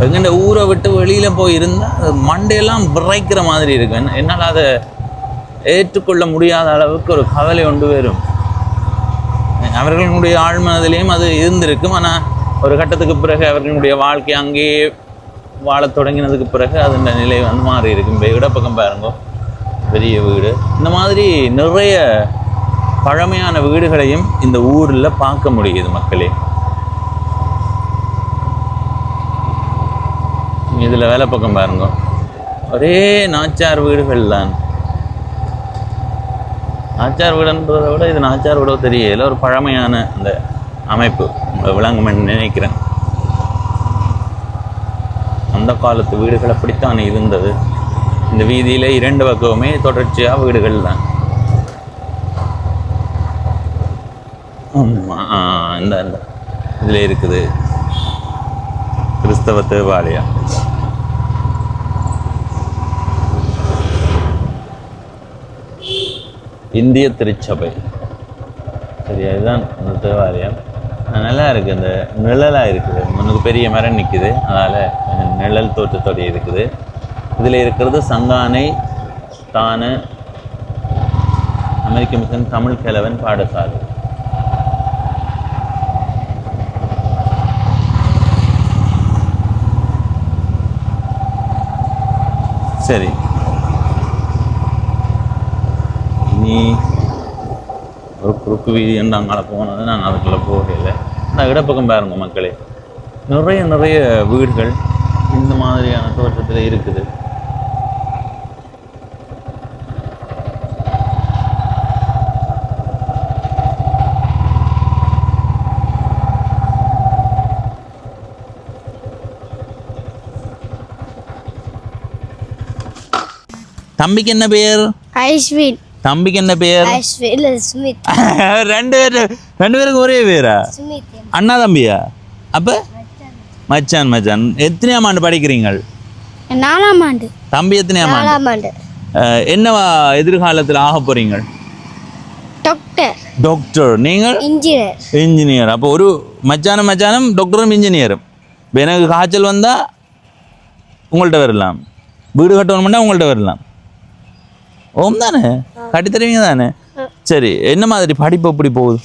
Speaker 1: எங்கள்ட ஊரை விட்டு வெளியில் போய் இருந்தால் மண்டையெல்லாம் விரைக்கிற மாதிரி இருக்கும். என்னால் அதை ஏற்றுக்கொள்ள முடியாத அளவுக்கு ஒரு கவலை கொண்டு வரும். அவர்களுடைய ஆழ்மனதிலையும் அது இருந்திருக்கும். ஆனால் ஒரு கட்டத்துக்கு பிறகு அவர்களுடைய வாழ்க்கை அங்கேயே வாழத் தொடங்கினதுக்கு பிறகு அதன் நிலை வந்து மாறி இருக்கும். இப்போ இடப்பக்கம் பாருங்க, பெரிய வீடு. இந்த மாதிரி நிறைய பழமையான வீடுகளையும் இந்த ஊரில் பார்க்க முடியுது மக்களே. இதில் வேலை பக்கம் பாருங்க, ஒரே நாச்சார் வீடுகள் தான். நாச்சார் வீடுன்றதை விட இது நாச்சார் வீடோ தெரியல, ஒரு பழமையான அந்த அமைப்பு விளங்குமென்னு நினைக்கிறேன். அந்த காலத்து வீடுகள் அப்படித்தான் இருந்தது. இந்த வீதியில் 2 பக்கமுமே தொடர்ச்சியாக வீடுகள் தான். இந்த இதில் இருக்குது கிறிஸ்தவ தேவாலயம். இந்திய திருச்சபை. சரியா, இதுதான் அந்த தேவாலயம். நல்லா இருக்குது. இந்த நிழலாக இருக்குது. முன்னுக்கு பெரிய மரம் நிற்குது, அதனால் நிழல் தோற்றத்தோடு இருக்குது. இதில் இருக்கிறது சங்கானை தானு அமெரிக்க மிஷன் தமிழ் கிழவன் பாடசாலை. சரி, இனி ஒரு குறுக்கு வீதி என்று அங்கே போனது. நான் அதுக்குள்ளே போகலை. நான் இடப்பக்கம் பாருங்க மக்களே, நிறைய வீடுகள் இந்த மாதிரியான தோற்றத்தில் இருக்குது. தம்பிக்கு என்ன பேர்?
Speaker 3: ஐஸ்வின்.
Speaker 1: தம்பிக்கு என்ன பேர்?
Speaker 3: ஐஸ்வின் ஸ்மித்.
Speaker 1: ரெண்டு பேருக்கு ஒரே பேரா?
Speaker 3: ஸ்மித்.
Speaker 1: அண்ணா தம்பியா? அப்ப மச்சான். எத்தனையாம் ஆண்டு படிக்கிறீங்க?
Speaker 3: 4ஆம் ஆண்டு.
Speaker 1: தம்பி எத்தனையாம் ஆண்டு?
Speaker 3: 4ஆம் ஆண்டு.
Speaker 1: என்னவா எதிர்காலத்தில் ஆக போறீங்க? டாக்டர். நீங்கள்? இன்ஜினியர். அப்போ ஒரு மச்சானும் டாக்டரும் இன்ஜினியரும். இப்போ எனக்கு காய்ச்சல் வந்தால் உங்கள்கிட்ட வரலாம், வீடு கட்டணும்னா உங்கள்கிட்ட வரலாம். ஓம் தானே, கட்டி தருவீங்க தானே? சரி, என்ன மாதிரி படிப்பு எப்படி போகுது?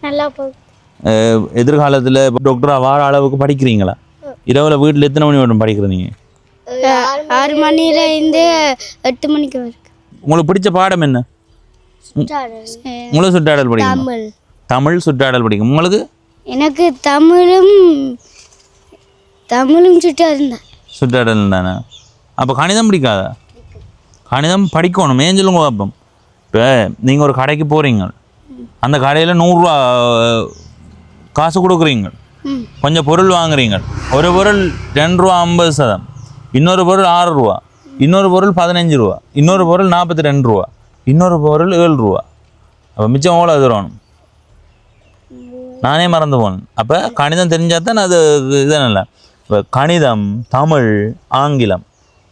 Speaker 3: நல்லா போகுது.
Speaker 1: எதிர்காலத்தில் டாக்டராக வாழ அளவுக்கு படிக்கிறீங்களா? இரவில் வீட்டில் எத்தனை மணி வரைக்கும் படிக்கிறீங்க?
Speaker 3: 6 மணில இருந்து 8 மணிக்கு வரைக்கும்.
Speaker 1: உங்களுக்கு பிடிச்ச பாடம் என்ன? உங்களுக்கு சுற்றாடல் படிக்கும்? தமிழ் சுற்றாடல் படிக்கும். உங்களுக்கு? எனக்கு
Speaker 3: தமிழும்
Speaker 1: சுற்றாடல் தானே. அப்போ கணிதம் பிடிக்காதா? கணிதம் படிக்கணும். ஏன் சொல்லுங்க பார்ப்போம். இப்போ நீங்கள் ஒரு கடைக்கு போகிறீங்க, அந்த கடையில் 100 ரூபா காசு கொடுக்குறீங்க, கொஞ்சம் பொருள் வாங்குறீங்க. ஒரு பொருள் 2 ரூபா 50 சதம், இன்னொரு பொருள் 6 ரூபா, இன்னொரு பொருள் 15 ரூபா, இன்னொரு பொருள் 42 ரூபா, இன்னொரு பொருள் 7 ரூபா. அப்போ மிச்சம் எவ்வளோ தரணும்? நானே மறந்து போனேன். அப்போ கணிதம் தெரிஞ்சால் தான் அது இதனால. இப்போ கணிதம், தமிழ், ஆங்கிலம்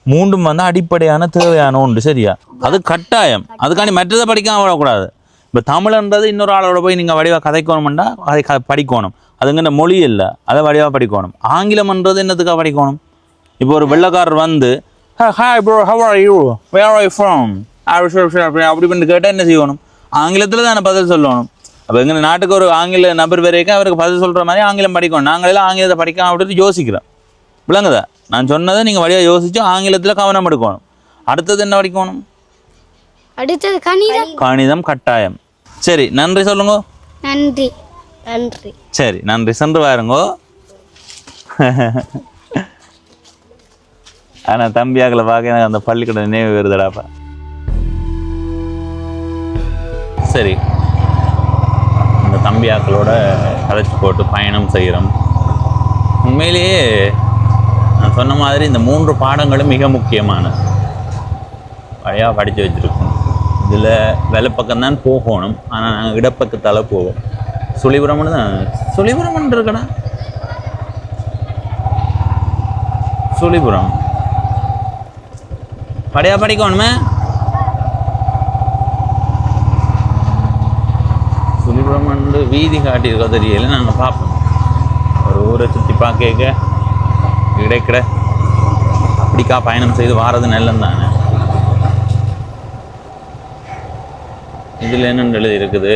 Speaker 1: 3ம் வந்து அடிப்படையான தேவையான ஒன்று. சரியா, அது கட்டாயம். அதுக்காண்டி மற்றதை படிக்காம விடக்கூடாது. இப்போ தமிழ்ன்றது இன்னொரு ஆளோட போய் நீங்கள் வடிவாக கதைக்கணும்னா அதை படிக்கணும். அதுங்கிற மொழி இல்லை, அதை வடிவாக படிக்கணும். ஆங்கிலம்ன்றது என்னத்துக்காக படிக்கணும்? இப்போ ஒரு வெள்ளைக்காரர் வந்து hi bro, how are you, where are you from அப்படி பண்ணி கேட்டால் என்ன செய்யணும்? ஆங்கிலத்தில் தானே பதில் சொல்லணும். அப்போ எங்கள் நாட்டுக்கு ஒரு ஆங்கில நபர் வரைக்கும் அவருக்கு பதில் சொல்கிற மாதிரி ஆங்கிலம் படிக்கணும். நாங்களெல்லாம் ஆங்கிலத்தை படிக்காம அப்படின்னு யோசிக்கிறோம். விளங்குதா? நான் சொன்னதை நீங்கள் வழியாக யோசிச்சு ஆங்கிலத்தில் கவனம் எடுக்கணும். அடுத்தது என்ன படிக்கணும்?
Speaker 3: அடுத்தது
Speaker 1: கணிதம் கட்டாயம். சரி, நன்றி சொல்லுங்க.
Speaker 3: நன்றி.
Speaker 1: சரி, நன்றி. சென்று வாருங்கோ. ஆனால் தம்பியாக்களை பார்க்க எனக்கு அந்த பள்ளிக்கூட நினைவு வருதுடாப்பா. சரி, இந்த தம்பியாக்களோட கதைச்சி போட்டு பயணம் செய்கிறோம். உண்மையிலேயே நான் சொன்ன மாதிரி இந்த 3 பாடங்களும் மிக முக்கியமானது. வழியாக படித்து வச்சுருக்கோம். இதில் வலப்பக்கம்தான் போகணும், ஆனால் நாங்கள் இடப்பக்கத்தால் போவோம். சுழிபுரம்னு தான் சுழிபுரம்னு இருக்கடா. சுழிபுரம் படையா படிக்கணுமே. சுழிபுரம் வீதி காட்டியிருக்கோ தெரியல. நாங்கள் பார்ப்போம். ஒரு ஊரை சுற்றி பார்க்க கிடைக்கிற அப்படிக்கா பயணம் செய்து வாரது நல்லம் தானே. இதில் என்னென்னு எழுதி இருக்குது?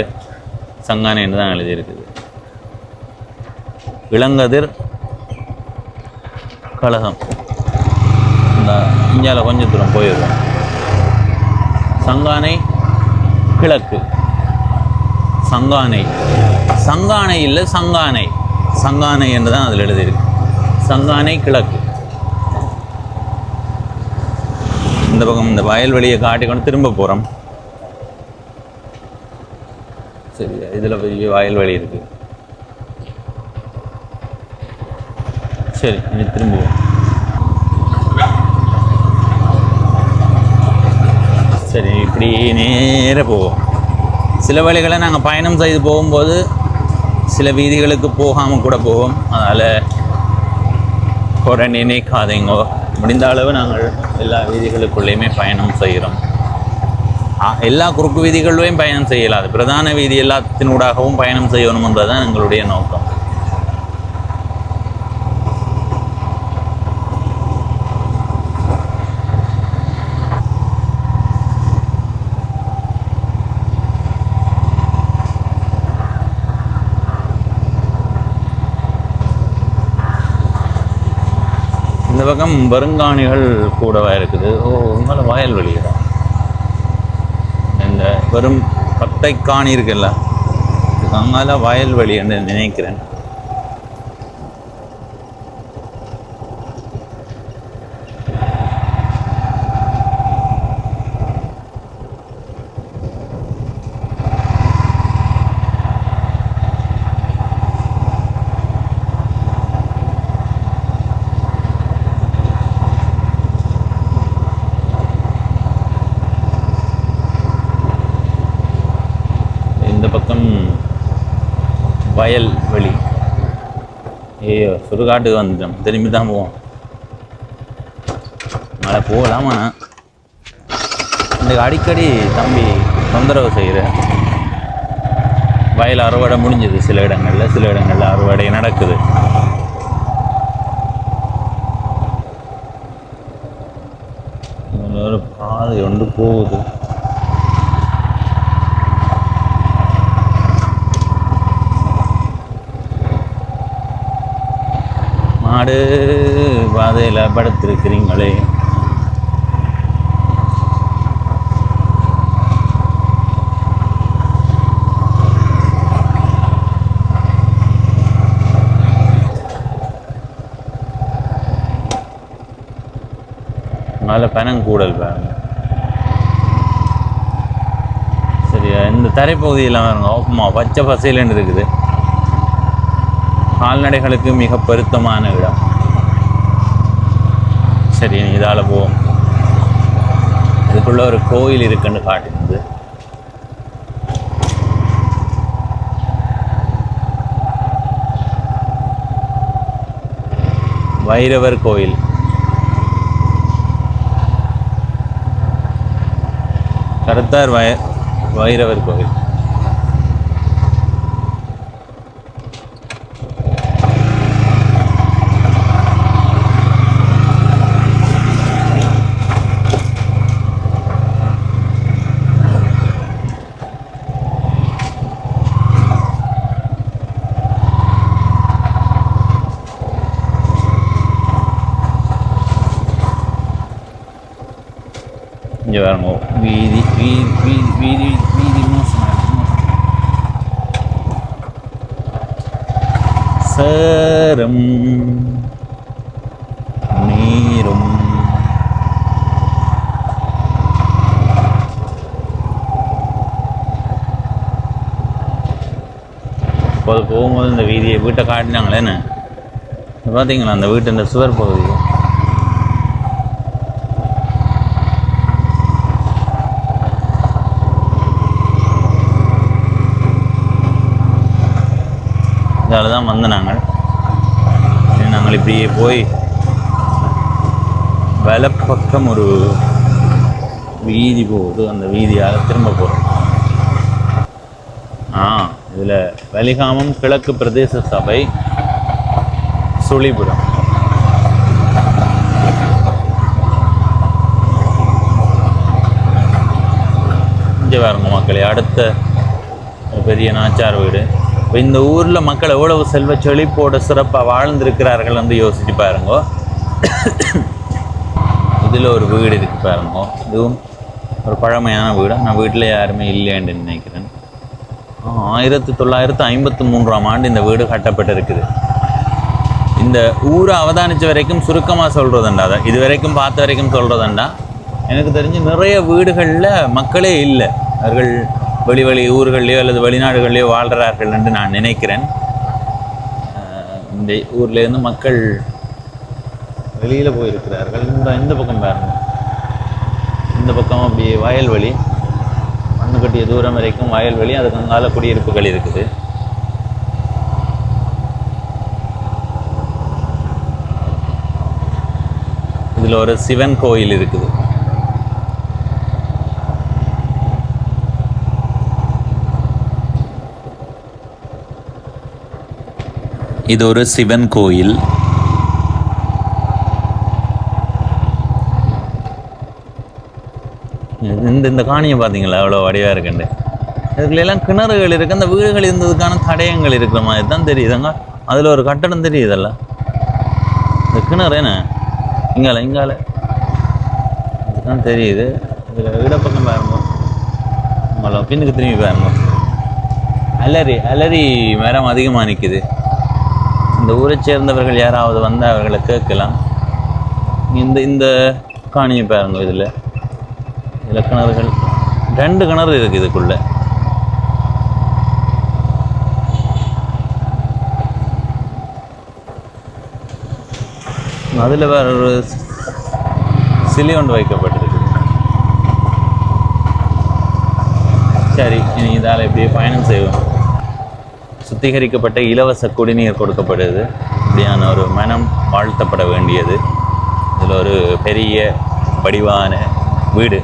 Speaker 1: சங்கானைன்னு தான் எழுதியிருக்குது. இளங்கதிர் கழகம். இந்த இந்தியாவில் கொஞ்சம் தூரம் போயிடுவோம். சங்கானை கிழக்கு. சங்கானை சங்கானை இல்லை, சங்கானை. சங்கானை என்று தான் அதில் எழுதியிருக்கு. சங்கானை கிழக்கு. இந்த பக்கம் இந்த வயல்வெளியை காட்டிக்கொண்டு திரும்ப போகிறோம். சரி, இதில் பெரிய வயல்வெளி இருக்கு. சரி, இனி திரும்புவோம். சரி, இப்படி நேர போவோம். சில வேளைகளை நாங்கள் பயணம் செய்து போகும்போது சில வீதிகளுக்கு போகாமல் கூட போவோம். அதனால் உடனே நினைக்காதீங்கோ. முடிந்த அளவு நாங்கள் எல்லா வீதிகளுக்குள்ளேயுமே பயணம் செய்கிறோம். எல்லா குறுக்கு வீதிகளிலையும் பயணம் செய்யலாது. பிரதான வீதி எல்லாத்தினூடாகவும் பயணம் செய்யணும் என்பதுதான் எங்களுடைய நோக்கம். இந்த பக்கம் வருங்காணிகள் கூடவா இருக்குது. உங்களை வயல்வெளியா? இந்த வெறும் பத்தை காணி இருக்குல்ல, அங்கால வயல்வெளி என்று நினைக்கிறேன். வயல்வெளி. ஐயோ, சுடுகாட்டுக்கு வந்துட்டோம். திரும்பி தான் போவோம். மழை போகலாமா? இந்த அடிக்கடி தம்பி தொந்தரவு செய்கிற. வயல் அறுவடை முடிஞ்சது சில இடங்களில் அறுவடை நடக்குது. ஒரு பாதை ஒன்று போகுது. மாடு பாதையில் படுத்திருக்கிறீங்களே. அதில் பனங்கூடல் பாருங்க. சரியா? இந்த தரைப்பகுதியெல்லாம் பாருங்க, ஓப்பமா பச்சை பசையிலன்னு இருக்குது. கால்நடைகளுக்கு மிக பொருத்தமான இடம். சரி, இதால் போவோம். இதுக்குள்ள ஒரு கோயில் இருக்குன்னு காட்டுது. வைரவர் கோயில். கருத்தார் வைரவர் கோயில். இங்கே பாருங்க, வீதி வீதி வீதி வீதி மோசமாக சேரம். உங்களுக்கு போகும்போது இந்த வீதியை வீட்டை காட்டினாங்களேன்னு பார்த்தீங்களா அந்த வீட்டு இந்த சுவர் பகுதி. இதால் தான் வந்து நாங்கள் இப்படியே போய் வலப்பக்கம் ஒரு வீதி போகுது, அந்த வீதியால் திரும்ப போகிறோம். இதில் வலிகாமம் கிழக்கு பிரதேச சபை சுழிபுரம். இங்கே பாருங்க மக்களே, அடுத்த பெரிய நாச்சார் வீடு. இப்போ இந்த ஊரில் மக்கள் எவ்வளவு செல்வ செழிப்போட சிறப்பாக வாழ்ந்திருக்கிறார்கள் வந்து யோசிச்சு பாருங்க. இதில் ஒரு வீடு இருக்கு பாருங்க, இதுவும் ஒரு பழமையான வீடு. நான் வீட்டில் யாருமே இல்லைன்னு நினைக்கிறேன். 1953ஆம் ஆண்டு இந்த வீடு கட்டப்பட்டிருக்குது. இந்த ஊரை அவதானித்த வரைக்கும் சுருக்கமாக சொல்கிறதுண்டா, அதை இது வரைக்கும் பார்த்த வரைக்கும் சொல்கிறதுண்டா, எனக்கு தெரிஞ்சு நிறைய வீடுகளில் மக்களே இல்லை. அவர்கள் வெளி ஊர்கள்லையோ அல்லது வெளிநாடுகள்லையோ வாழ்கிறார்கள் என்று நான் நினைக்கிறேன். இந்த ஊர்லேருந்து மக்கள் வெளியில் போயிருக்கிறார்கள். இந்த பக்கம் பாருங்க, இந்த பக்கம் அப்படியே வயல்வெளி, மண்ணு கட்டிய தூரம் வரைக்கும் வயல்வெளி, அதுக்கு அங்கால குடியிருப்புகள் இருக்குது. இதில் ஒரு சிவன் கோயில் இருக்குது. இது ஒரு சிவன் கோயில். இந்த காணியை பார்த்தீங்களா அவ்வளோ வடிவாக இருக்குண்டு. இதுக்குள்ளெல்லாம் கிணறுகள் இருக்குது. அந்த வீடுகள் இருந்ததுக்கான தடயங்கள் இருக்கிற மாதிரி தான் தெரியுதுங்க. அதில் ஒரு கட்டடம் தெரியுதல்ல, இந்த கிணறு என்ன இங்கால இதுதான் தெரியுது. இதில் இடப்பக்கம் பாருங்க, உங்களை பின்னுக்கு திரும்பி பாருங்க, அலரி மரம் அதிகமாக நிற்குது. இந்த ஊரை சேர்ந்தவர்கள் யாராவது வந்து அவர்களை கேட்கலாம். இந்த காணியை பாருங்க, இதில் கிணறுகள் 2 கிணறு இருக்குது இதுக்குள்ள. அதில் வேற ஒரு சிலை ஒன்று வைக்கப்பட்டிருக்கு. சரி, இனி இதால் இப்படியே பயணம் செய்வோம். சுத்திகரிக்கப்பட்ட இலவச குடிநீர் கொடுக்கப்படுது. இப்படியான ஒரு மனம் வாழ்த்தப்பட வேண்டியது. இதில் ஒரு பெரிய வடிவான வீடு.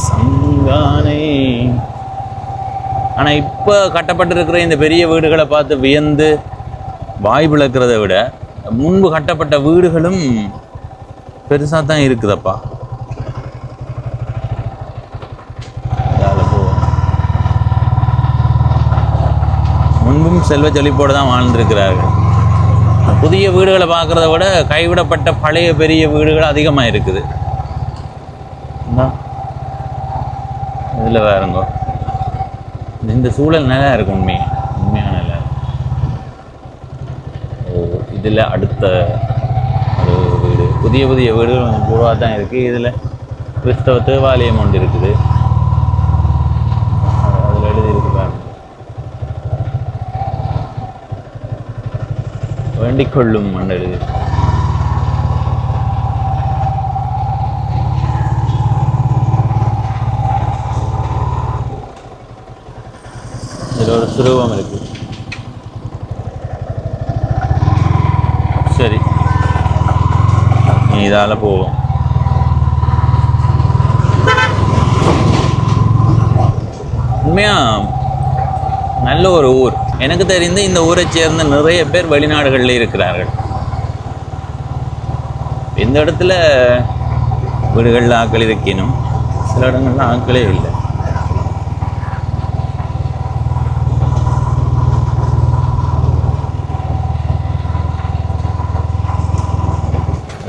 Speaker 1: சங்கானை. ஆனால் இப்போ கட்டப்பட்டிருக்கிற இந்த பெரிய வீடுகளை பார்த்து வியந்து வாய் விளக்கிறத விட முன்பு கட்டப்பட்ட வீடுகளும் பெருசாக தான் இருக்குதப்பா. முன்பும் செல்வ செழிப்போடு தான் வாழ்ந்திருக்கிறார்கள். புதிய வீடுகளை பார்க்குறத விட கைவிடப்பட்ட பழைய பெரிய வீடுகள் அதிகமாக இருக்குது. இதில் வேறுங்கோ இந்த சூழல் நல்லா இருக்கும், உண்மையான நல்லா. இதில் அடுத்த ஒரு வீடு, புதிய வீடுகள் கொஞ்சம் பூர்வாக தான் இருக்குது. இதில் கிறிஸ்தவ தேவாலயம் ஒன்று இருக்குது. அதில் எழுதியிருக்கு பாருங்க, வேண்டிக்கொள்ளும் மண்டல். இதில் ஒரு சுரூபம் இருக்கு. சரி, இதால் போவோம். உண்மையாக நல்ல ஒரு ஊர். எனக்கு தெரிந்து இந்த ஊரை சேர்ந்த நிறைய பேர் வெளிநாடுகளில் இருக்கிறார்கள். இந்த இடத்துல வீடுகளில் ஆட்கள் இருக்கணும், சில இடங்கள்ல ஆட்களே இல்லை.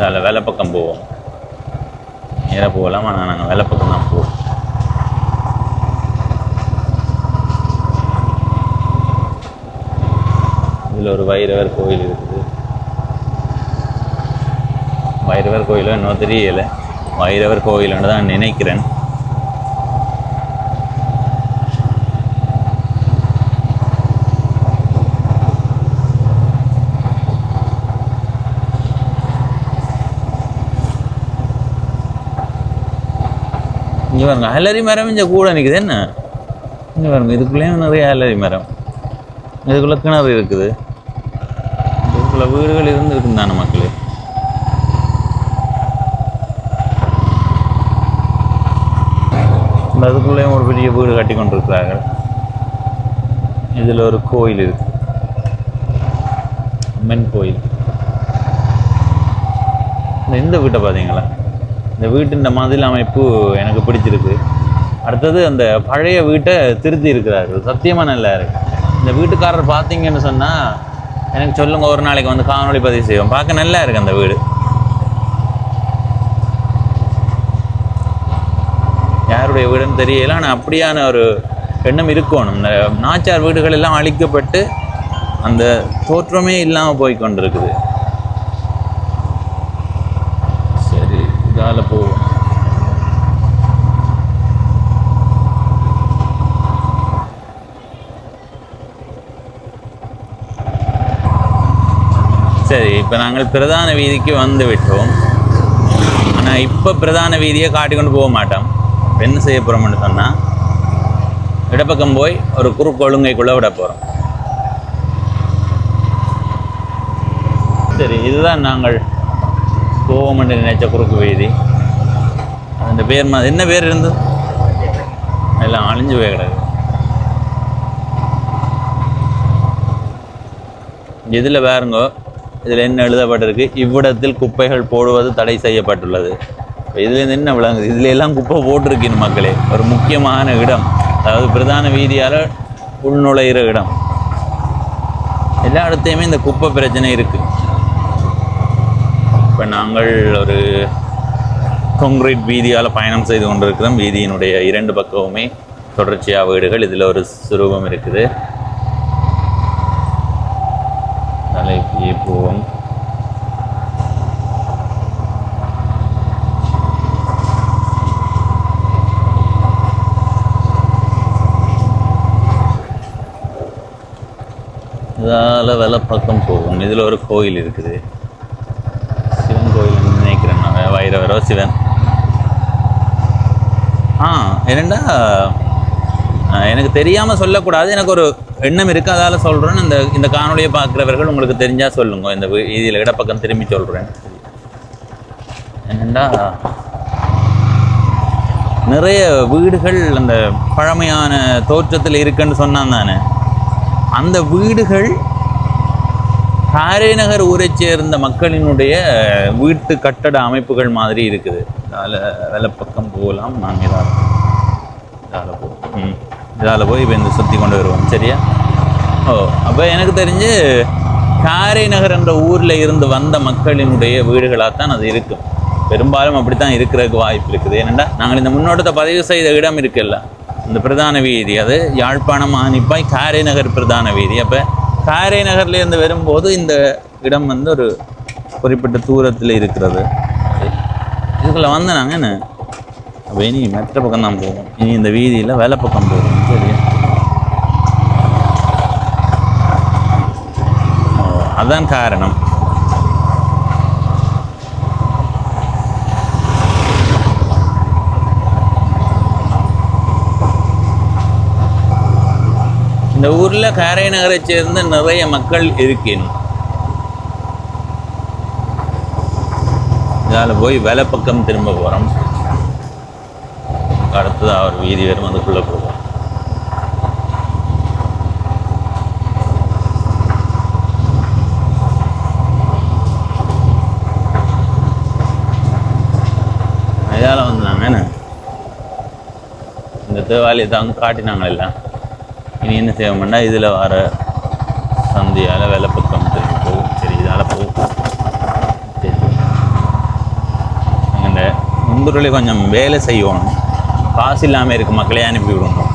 Speaker 1: அதில் வேலை பக்கம் போவோம், நேராக போகலாம். ஆனால் நாங்கள் வேலை பக்கம் தான் போவோம். இதில் ஒரு வைரவர் கோயில் இருக்குது. வைரவர் கோயிலும் இன்னும் தெரியலை. வைரவர் கோயில்னு தான் நினைக்கிறேன். இங்கே பாருங்க அலரி மரம் இங்கே கூட நிற்குது. என்ன இங்கே பாருங்க இதுக்குள்ளேயும் நிறைய அலரி மரம், இதுக்குள்ளே கிணறு இருக்குது, இதுக்குள்ள வீடுகள் இருந்துருக்குன்னு தானே மக்களே. அதுக்குள்ளேயும் ஒரு பெரிய வீடு கட்டி கொண்டிருக்கிறார்கள். இதில் ஒரு கோயில் இருக்கு, அம்மன் கோயில். இந்த வீட்டை பார்த்தீங்களா, இந்த வீட்டின் மதில் அமைப்பு எனக்கு பிடிச்சிருக்கு. அடுத்தது அந்த பழைய வீட்டை திருத்தி இருக்கிறார்கள், சத்தியமாக நல்லா இருக்கு. இந்த வீட்டுக்காரர் பார்த்தீங்கன்னு சொன்னால் எனக்கு சொல்லுங்கள், ஒரு நாளைக்கு வந்து காணொளி பதிவு செய்வோம். பார்க்க நல்லா இருக்கு அந்த வீடு. யாருடைய வீடுன்னு தெரியல, ஆனால் அப்படியான ஒரு எண்ணம் இருக்கணும். இந்த நாச்சார் வீடுகள் எல்லாம் அழிக்கப்பட்டு அந்த தோற்றமே இல்லாமல் போய் கொண்டிருக்குது. சரி, இதால் போவோம். சரி, இப்போ நாங்கள் பிரதான வீதிக்கு வந்து விட்டோம். ஆனால் இப்போ பிரதான வீதியை காட்டிக்கொண்டு போக மாட்டோம். என்ன செய்ய போகிறோம்னு சொன்னால், இடப்பக்கம் போய் ஒரு குறுக்கு ஒழுங்கைக்குள்ளே விட போகிறோம். சரி, இதுதான் நாங்கள் போவோம் என்று நினைச்ச குறுக்கு வீதி. அந்த பேர் என்ன பேர் இருந்தது, எல்லாம் அழிஞ்சு போய் கிடக்கு. இதில் பாருங்க, இதில் என்ன எழுதப்பட்டிருக்கு, இவ்விடத்தில் குப்பைகள் போடுவது தடை செய்யப்பட்டுள்ளது. இதுலேருந்து என்ன விளங்குது, இதுல எல்லாம் குப்பை போட்டிருக்கீங்க மக்களே. ஒரு முக்கியமான இடம், அதாவது பிரதான வீதியால் உள்நுழைகிற இடம். எல்லா இடத்தையுமே இந்த குப்பை பிரச்சனை இருக்குது. இப்போ நாங்கள் ஒரு கான்கிரீட் வீதியால் பயணம் செய்து கொண்டிருக்கிறோம். வீதியினுடைய இரண்டு பக்கமுமே தொடர்ச்சியாக வீடுகள். இதில் ஒரு சுரூபம் இருக்குது. தலைக்கு போவோம். இதால் வலப்பக்கம் போகும். இதில் ஒரு கோயில் இருக்குது, சிவன் கோயில் நினைக்கிறேன் நான், வைரவரோ சிவன். என்னண்டா எனக்கு தெரியாமல் சொல்லக்கூடாது, எனக்கு ஒரு எண்ணம் இருக்குது, அதால் சொல்கிறேன். இந்த காணொலியை பார்க்குறவர்கள் உங்களுக்கு தெரிஞ்சால் சொல்லுங்க. இந்த இதில் இடப்பக்கம் திரும்பி சொல்கிறேன். என்னண்டா நிறைய வீடுகள் அந்த பழமையான தோற்றத்தில் இருக்குன்னு சொன்னான் தானே. அந்த வீடுகள் காரைநகர் ஊரை சேர்ந்த மக்களினுடைய வீட்டு கட்டட அமைப்புகள் மாதிரி இருக்குது. இதால் வெள்ளப்பக்கம் போகலாம். நாங்கள் இதால் போய் இப்போ இந்த சுற்றி கொண்டு வருவோம். சரியா? அப்போ எனக்கு தெரிஞ்சு காரைநகர் என்ற ஊரில் இருந்து வந்த மக்களினுடைய வீடுகளாகத்தான் அது இருக்கும். பெரும்பாலும் அப்படித்தான் இருக்கிறதுக்கு வாய்ப்பு இருக்குது. ஏனெண்டா நாங்கள் இந்த முன்னோட்டத்தை பதிவு செய்த இடம் இருக்குல்ல, இந்த பிரதான வீதி, அது யாழ்ப்பாணம் ஆனிப்பாய் காரைநகர் பிரதான வீதி. அப்போ காரைநகர்லேருந்து வரும்போது இந்த இடம் வந்து ஒரு குறிப்பிட்ட தூரத்தில் இருக்கிறது. இதுக்குள்ளே வந்து நாங்கள் என்ன அப்போ இனி மற்ற பக்கம் தான் போவோம். இனி இந்த வீதியில் வேலை பக்கம் போவோம். சரி, அதுதான் காரணம். இந்த ஊரில் காரைநகரை சேர்ந்த நிறைய மக்கள் இருக்கணும். இதால் போய் வேலை பக்கம் திரும்ப போகிறோம். அடுத்ததாக ஒரு வீதி வரும், அதுக்குள்ளே போவோம். இதால் வந்து நாங்கள் என்ன இந்த தேவாலயத்தை தான் காட்டினாங்கள. இனி என்ன செய்வோம்னா இதில் வர சந்தியால் வேலை பக்கம் திரும்பி போகும். சரி, இதால் போகும். சரி, இந்த முன்புறளே கொஞ்சம் வேலை செய்யணும். காசு இல்லாமல் இருக்குது, மக்களே அனுப்பி விடணும்.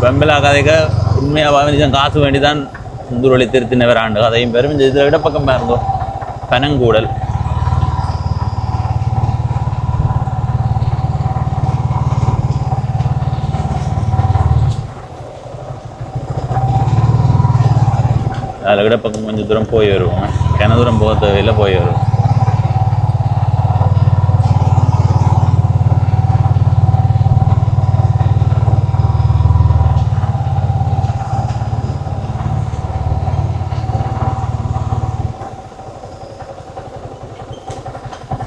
Speaker 1: பெம்பலாகாதைக்க உண்மையாக காசு வேண்டி தான் முன்புறளி திருத்தினவர் ஆண்டு கதையும் பெரும். இந்த இதில் விட பக்கம் பாருங்க, பனங்கூடல். அதில் விட பக்கம் கொஞ்சம் தூரம் போய் வருவோம். கிண தூரம் போக தேவையில்லை, போய் வருவோம்.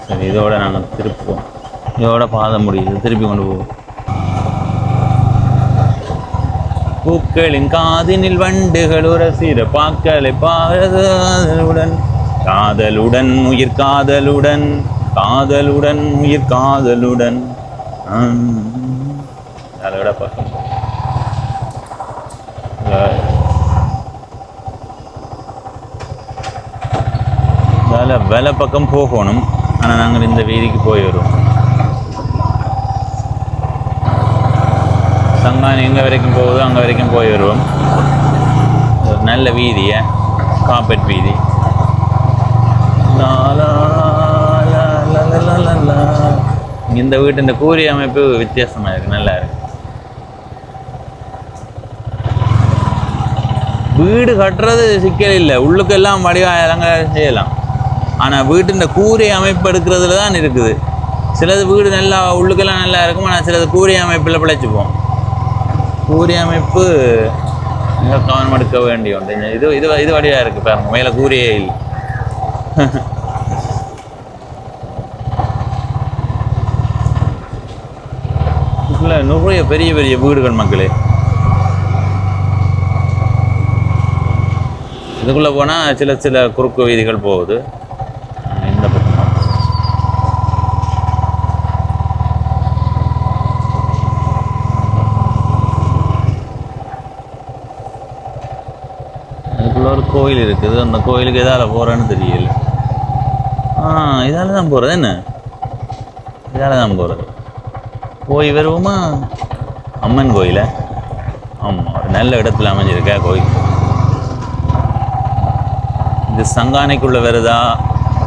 Speaker 1: சரி, இதோட நாங்கள் திருப்போம். இதோட பாதை முடியுது, திருப்பி கொண்டு போவோம். பூக்களின் காதினில் வண்டுகள் உரசிற பாக்களை பாடுடன் காதலுடன் உயிர் காதலுடன் காதலுடன் உயிர் காதலுடன். அதோட பக்கம் வேலை பக்கம் போகணும். ஆனால் நாங்கள் இந்த வீதிக்கு போய் வருவோம். சங்கானி எங்கே வரைக்கும் போகுதோ அங்கே வரைக்கும் போய் வருவோம். ஒரு நல்ல வீதியை, காப்பட் வீதி. இந்த வீட்டு இந்த கூரை அமைப்பு வித்தியாசமாக இருக்குது, நல்லா இருக்கு. வீடு கட்டுறது சிக்கல் இல்லை, உள்ளுக்கெல்லாம் வடிவாக அலங்காரம் செய்யலாம். ஆனால் வீட்டு இந்த கூரை அமைப்பு எடுக்கிறதுல தான் இருக்குது. சிலது வீடு நல்லா உள்ளுக்கெல்லாம் நல்லா இருக்கும், ஆனால் சிலது கூரை அமைப்பில் பிழைச்சிப்போம். கூரை அமைப்பு மிக கவனம் எடுக்க வேண்டிய ஒன்று. இது இது இது வடிவாக இருக்குது பாருங்க, மேலே கூரையே இல்லை. இதுக்குள்ள நிறைய பெரிய பெரிய வீடுகள் மக்களே. இதுக்குள்ளே போனால் சில குறுக்கு வீதிகள் போகுது. இந்த பக்கம் அதுக்குள்ள ஒரு கோயில் இருக்குது. அந்த கோயிலுக்கு எதால் போகிறேன்னு தெரியல. இதால் தான் போகிறது. என்ன இதால் தான் போகிறது. போய் வருவோமா? அம்மன் கோயிலை. ஆமாம், ஒரு நல்ல இடத்துல அமைஞ்சிருக்கா கோயில். இது சங்கானைக்குள்ளே வருதா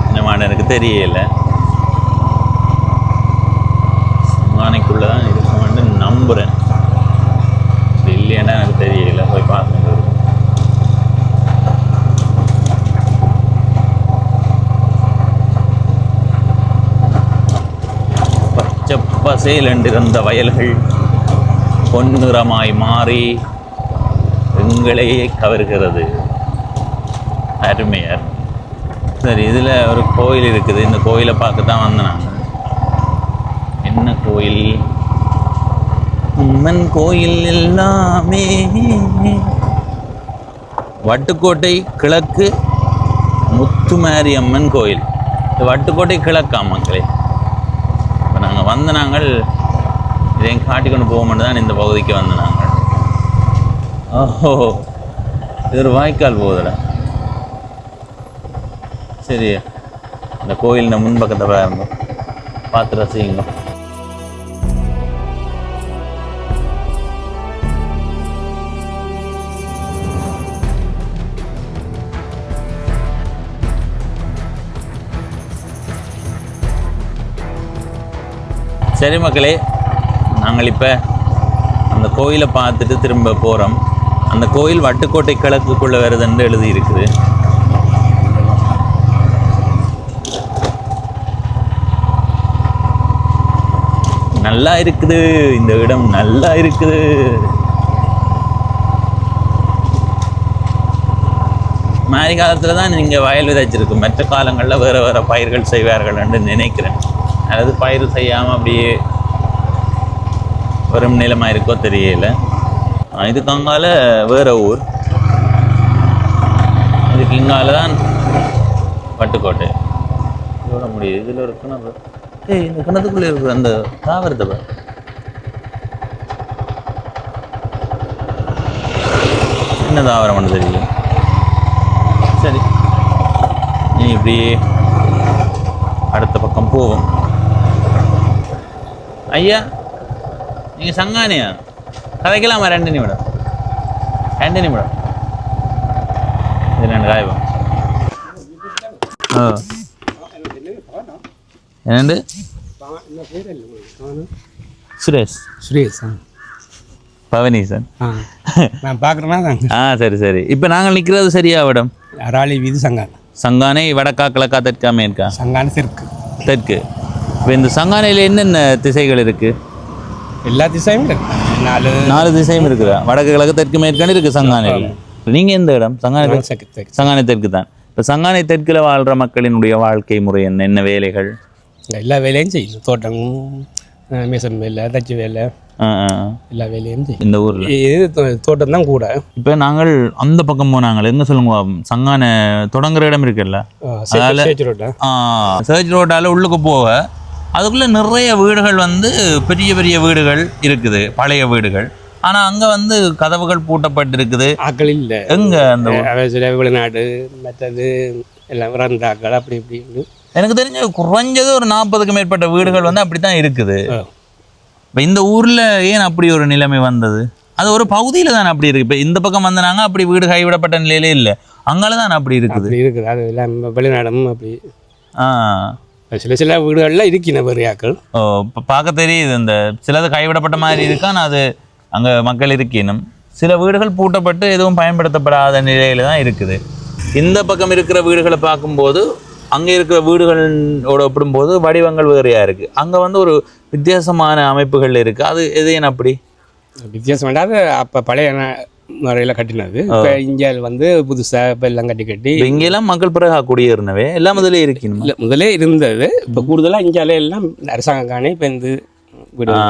Speaker 1: என்னமான எனக்கு தெரியல. சங்கானைக்குள்ளே தான் இருக்குமென்னு நம்புகிறேன். இல்லைன்னா எனக்கு தெரியல, போய் பார்த்துட்டு இருக்கும். பச்சை பசேலென்றிருந்த வயல்கள் பொன்னிறமாய் மாறி எங்களையே கவர்கிறது. அருமையார். சரி, இதில் ஒரு கோயில் இருக்குது. இந்த கோயிலை பார்க்க தான் வந்தேன். என்ன கோயில்? அம்மன் கோயில் எல்லாமே. வட்டுக்கோட்டை கிழக்கு முத்துமாரி அம்மன் கோயில். இது வட்டுக்கோட்டை கிழக்கா மக்களே. இப்போ நாங்கள் இதையும் காட்டிக்கொண்டு போக மட்டும் தான் இந்த பகுதிக்கு வந்தனாங்க. ஓஹோ, இது ஒரு வாய்க்கால் போகுதுடா. சரி, இந்த கோயிலின் முன்பக்கத்தை பாருங்க, பார்த்து ரசிங்க. சரி மக்களே, நாங்கள் இப்போ அந்த கோயிலை பார்த்துட்டு திரும்ப போகிறோம். அந்த கோயில் வட்டுக்கோட்டை கிழக்குக்குள்ளே வருதுன்னு எழுதி இருக்குது. நல்லா இருக்குது, இந்த இடம் நல்லா இருக்குது. மாரி காலத்தில் தான் நீங்கள் வயல் விதைச்சிருக்கு. மற்ற காலங்களில் வேறு வேறு பயிர்கள் செய்வார்கள் என்று நினைக்கிறேன். அதாவது பயிர் செய்யாமல் அப்படியே வெறும் நிலமாக இருக்கோ தெரியல. இதுக்கு அங்கால வேறு ஊர், இதுக்கு இங்கால தான் பட்டுக்கோட்டை. இதோட முடியுது. இதில் ஒரு கிணறு. இந்த கிணத்துக்குள்ளே இருக்கிற அந்த தாவரத்தை பார். என்ன தாவரம்னு தெரியல. சரி, நீ இப்படி அடுத்த பக்கம் போவோம். ஐயா, நீங்கள் சங்கானியா? கதைக்கலாமா? 2 நிமிடம். இது 2 காய்வம். ஓ என்னண்டு சுரேஷ்
Speaker 4: சுரேஷ்
Speaker 1: பவனீசன்
Speaker 4: நான் பார்க்குறேன்னா
Speaker 1: சரி சரி. இப்போ நாங்கள் நிற்கிறது சரியா இடம்?
Speaker 4: அராளி வீதி சங்கான்.
Speaker 1: சங்கானை வடக்கா கிழக்கா தெற்கா மேற்கா?
Speaker 4: சங்கான தெற்கு.
Speaker 1: தெற்கு. இப்போ இந்த சங்கானையில் என்னென்ன திசைகள் இருக்குது?
Speaker 4: எல்லா திசையும் இருக்கு.
Speaker 1: 4 திசையும் இருக்குதா? வடக்கு கிழக்கு தெற்கு மேற்கானு இருக்குது சங்கானையில். நீங்கள் எந்த இடம்? சங்கானை. சங்கானை தெற்கு தான். இப்போ சங்கானை தெற்கில் வாழ்கிற மக்களினுடைய வாழ்க்கை முறை என்ன? என்ன வேலைகள்?
Speaker 4: எல்லா வேலையும் செய்யும். தோட்டமும் மிஷன் வேலை, தச்சு வேலை, எல்லா வேலையும் செய்யும்
Speaker 1: இந்த ஊரில்.
Speaker 4: இது தோட்டம் தான் கூட.
Speaker 1: இப்போ நாங்கள் அந்த பக்கம் போனாங்கள் எங்கே சொல்லுங்க, சங்கானை தொடங்குற இடம் இருக்குல்ல, சர்ச் ரோட்டால் உள்ளுக்கு போக அதுக்குள்ளே நிறைய வீடுகள் வந்து பெரிய பெரிய வீடுகள் இருக்குது, பழைய வீடுகள். ஆனால் அங்கே வந்து கதவுகள் பூட்டப்பட்டிருக்குது,
Speaker 4: ஆக்கள் இல்லை.
Speaker 1: எங்கே அந்த
Speaker 4: சில வெளிநாடு மற்றது எல்லாம் இறந்த ஆக்கள் அப்படி இப்படி.
Speaker 1: எனக்கு தெரிஞ்ச குறைஞ்சது ஒரு 40க்கு மேற்பட்ட வீடுகள் வந்து அப்படி தான் இருக்குது. இப்போ இந்த ஊரில் ஏன் அப்படி ஒரு நிலைமை வந்தது? அது ஒரு பகுதியில் தான் அப்படி இருக்குது. இப்போ இந்த பக்கம் வந்தாங்க அப்படி வீடு கைவிடப்பட்ட நிலையிலே இல்லை, அங்கால தான் அப்படி இருக்குது.
Speaker 4: அது எல்லாம் வெளிநாடும் அப்படி. சில வீடுகளில் இருக்கின பெரியாக்கள்.
Speaker 1: இப்போ பார்க்க தெரியுது, இந்த சிலது கைவிடப்பட்ட மாதிரி இருக்கான்னு அது அங்கே மக்கள் இருக்கணும். சில வீடுகள் பூட்டப்பட்டு எதுவும் பயன்படுத்தப்படாத நிலையில தான் இருக்குது. இந்த பக்கம் இருக்கிற வீடுகளை பார்க்கும்போது அங்கே இருக்கிற வீடுகளோட ஒப்பிடும்போது வடிவங்கள் வேறையாக இருக்குது. அங்கே வந்து ஒரு வித்தியாசமான அமைப்புகள் இருக்குது. அது எதையும் அப்படி
Speaker 4: வித்தியாசம் வேண்டாது. அப்போ பழைய முறையில் கட்டினது. இப்போ இந்தியாவில் வந்து புதுசாக இப்போ எல்லாம் கட்டி
Speaker 1: இங்கெல்லாம் மக்கள் பிறகு குடியேறினவே எல்லாம் முதலே இருக்கணும்.
Speaker 4: இல்லை, முதலே இருந்தது. இப்போ கூடுதலாக இந்தியாவில எல்லாம் அரசாங்கம் காணி இப்போ இந்த வீடு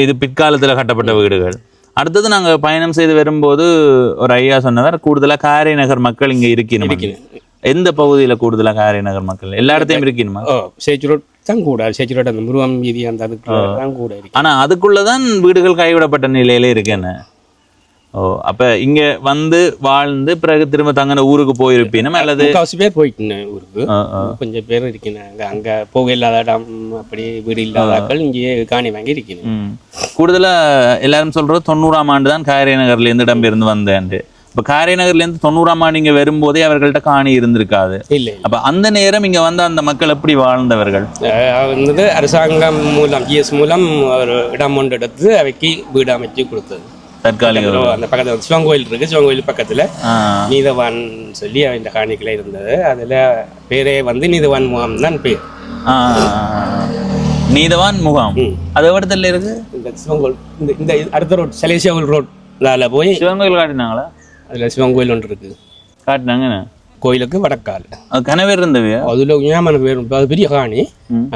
Speaker 1: இது பிற்காலத்தில் கட்டப்பட்ட வீடுகள். அடுத்தது நாங்கள் பயணம் செய்து வரும்போது ஒரு ஐயா சொன்னவர் கூடுதலாக காரை நகர் மக்கள் இங்கே இருக்கணும். எந்த பகுதியில் கூடுதலாக காரை நகர் மக்கள்? எல்லா இடத்தையும் இருக்கணுமா?
Speaker 4: சேச்சு ரோட் தான் கூட. சேச்சு ரோட் அந்த முருகம் வீதி அந்த அதுக்கு தான் கூட இருக்கு.
Speaker 1: ஆனால் அதுக்குள்ளே தான் வீடுகள் கைவிடப்பட்ட நிலையிலே இருக்குன்னு. அப்போ இங்கே வந்து வாழ்ந்து பிறகு திரும்ப தங்கின ஊருக்கு போயிருப்பீனும் அல்லது?
Speaker 4: 40 பேர் போயிட்டேன் ஊருக்கு. கொஞ்சம் பேர் இருக்கணும் அங்கே போக இல்லாத இடம் அப்படி வீடு இல்லாதாக்கள் இங்கேயே காணி வாங்கி இருக்கணும்.
Speaker 1: கூடுதலாக எல்லாரும் சொல்கிறது 90ஆம் ஆண்டு தான் காரை நகர்லேருந்து இடம்பெயர்ந்து வந்தேன். இப்போ காரை நகர்லேருந்து 90ஆம் ஆண்டு இங்கே வரும்போதே அவர்கள்ட்ட காணி இருந்திருக்காது.
Speaker 4: இல்லை.
Speaker 1: அப்போ அந்த நேரம் இங்கே வந்து அந்த மக்கள் எப்படி வாழ்ந்தவர்கள்?
Speaker 4: வந்து அரசாங்கம் மூலம் ஜிஎஸ் மூலம் ஒரு இடம் ஒன்று எடுத்து அவைக்கு வீடு அமைச்சு கொடுத்தது.
Speaker 1: தற்காலிக
Speaker 4: அந்த பக்கத்தில் சிவன் கோயில் இருக்கு. சிவன் கோயில் பக்கத்தில் நீதவான் சொல்லி இந்த காணிக்கலை இருந்தது. அதில் பேரே வந்து நீதவான் முகாம் தான் பேர்.
Speaker 1: நீதவான் முகாம் அது இடத்துல இருக்கு.
Speaker 4: இந்த சிவன் கோயில் இந்த அடுத்த ரோட் சலேசியா ரோட் அதில் போய்
Speaker 1: சிவன் கோயில் காட்டினாங்களா?
Speaker 4: அதில் சிவன் கோயில் ஒன்று இருக்குது.
Speaker 1: காட்டினாங்க.
Speaker 4: கோயிலுக்கு வடக்கால்
Speaker 1: கனவேர் இருந்தவையா?
Speaker 4: அதில் ஞாபகம் பேர். அது பெரிய காணி.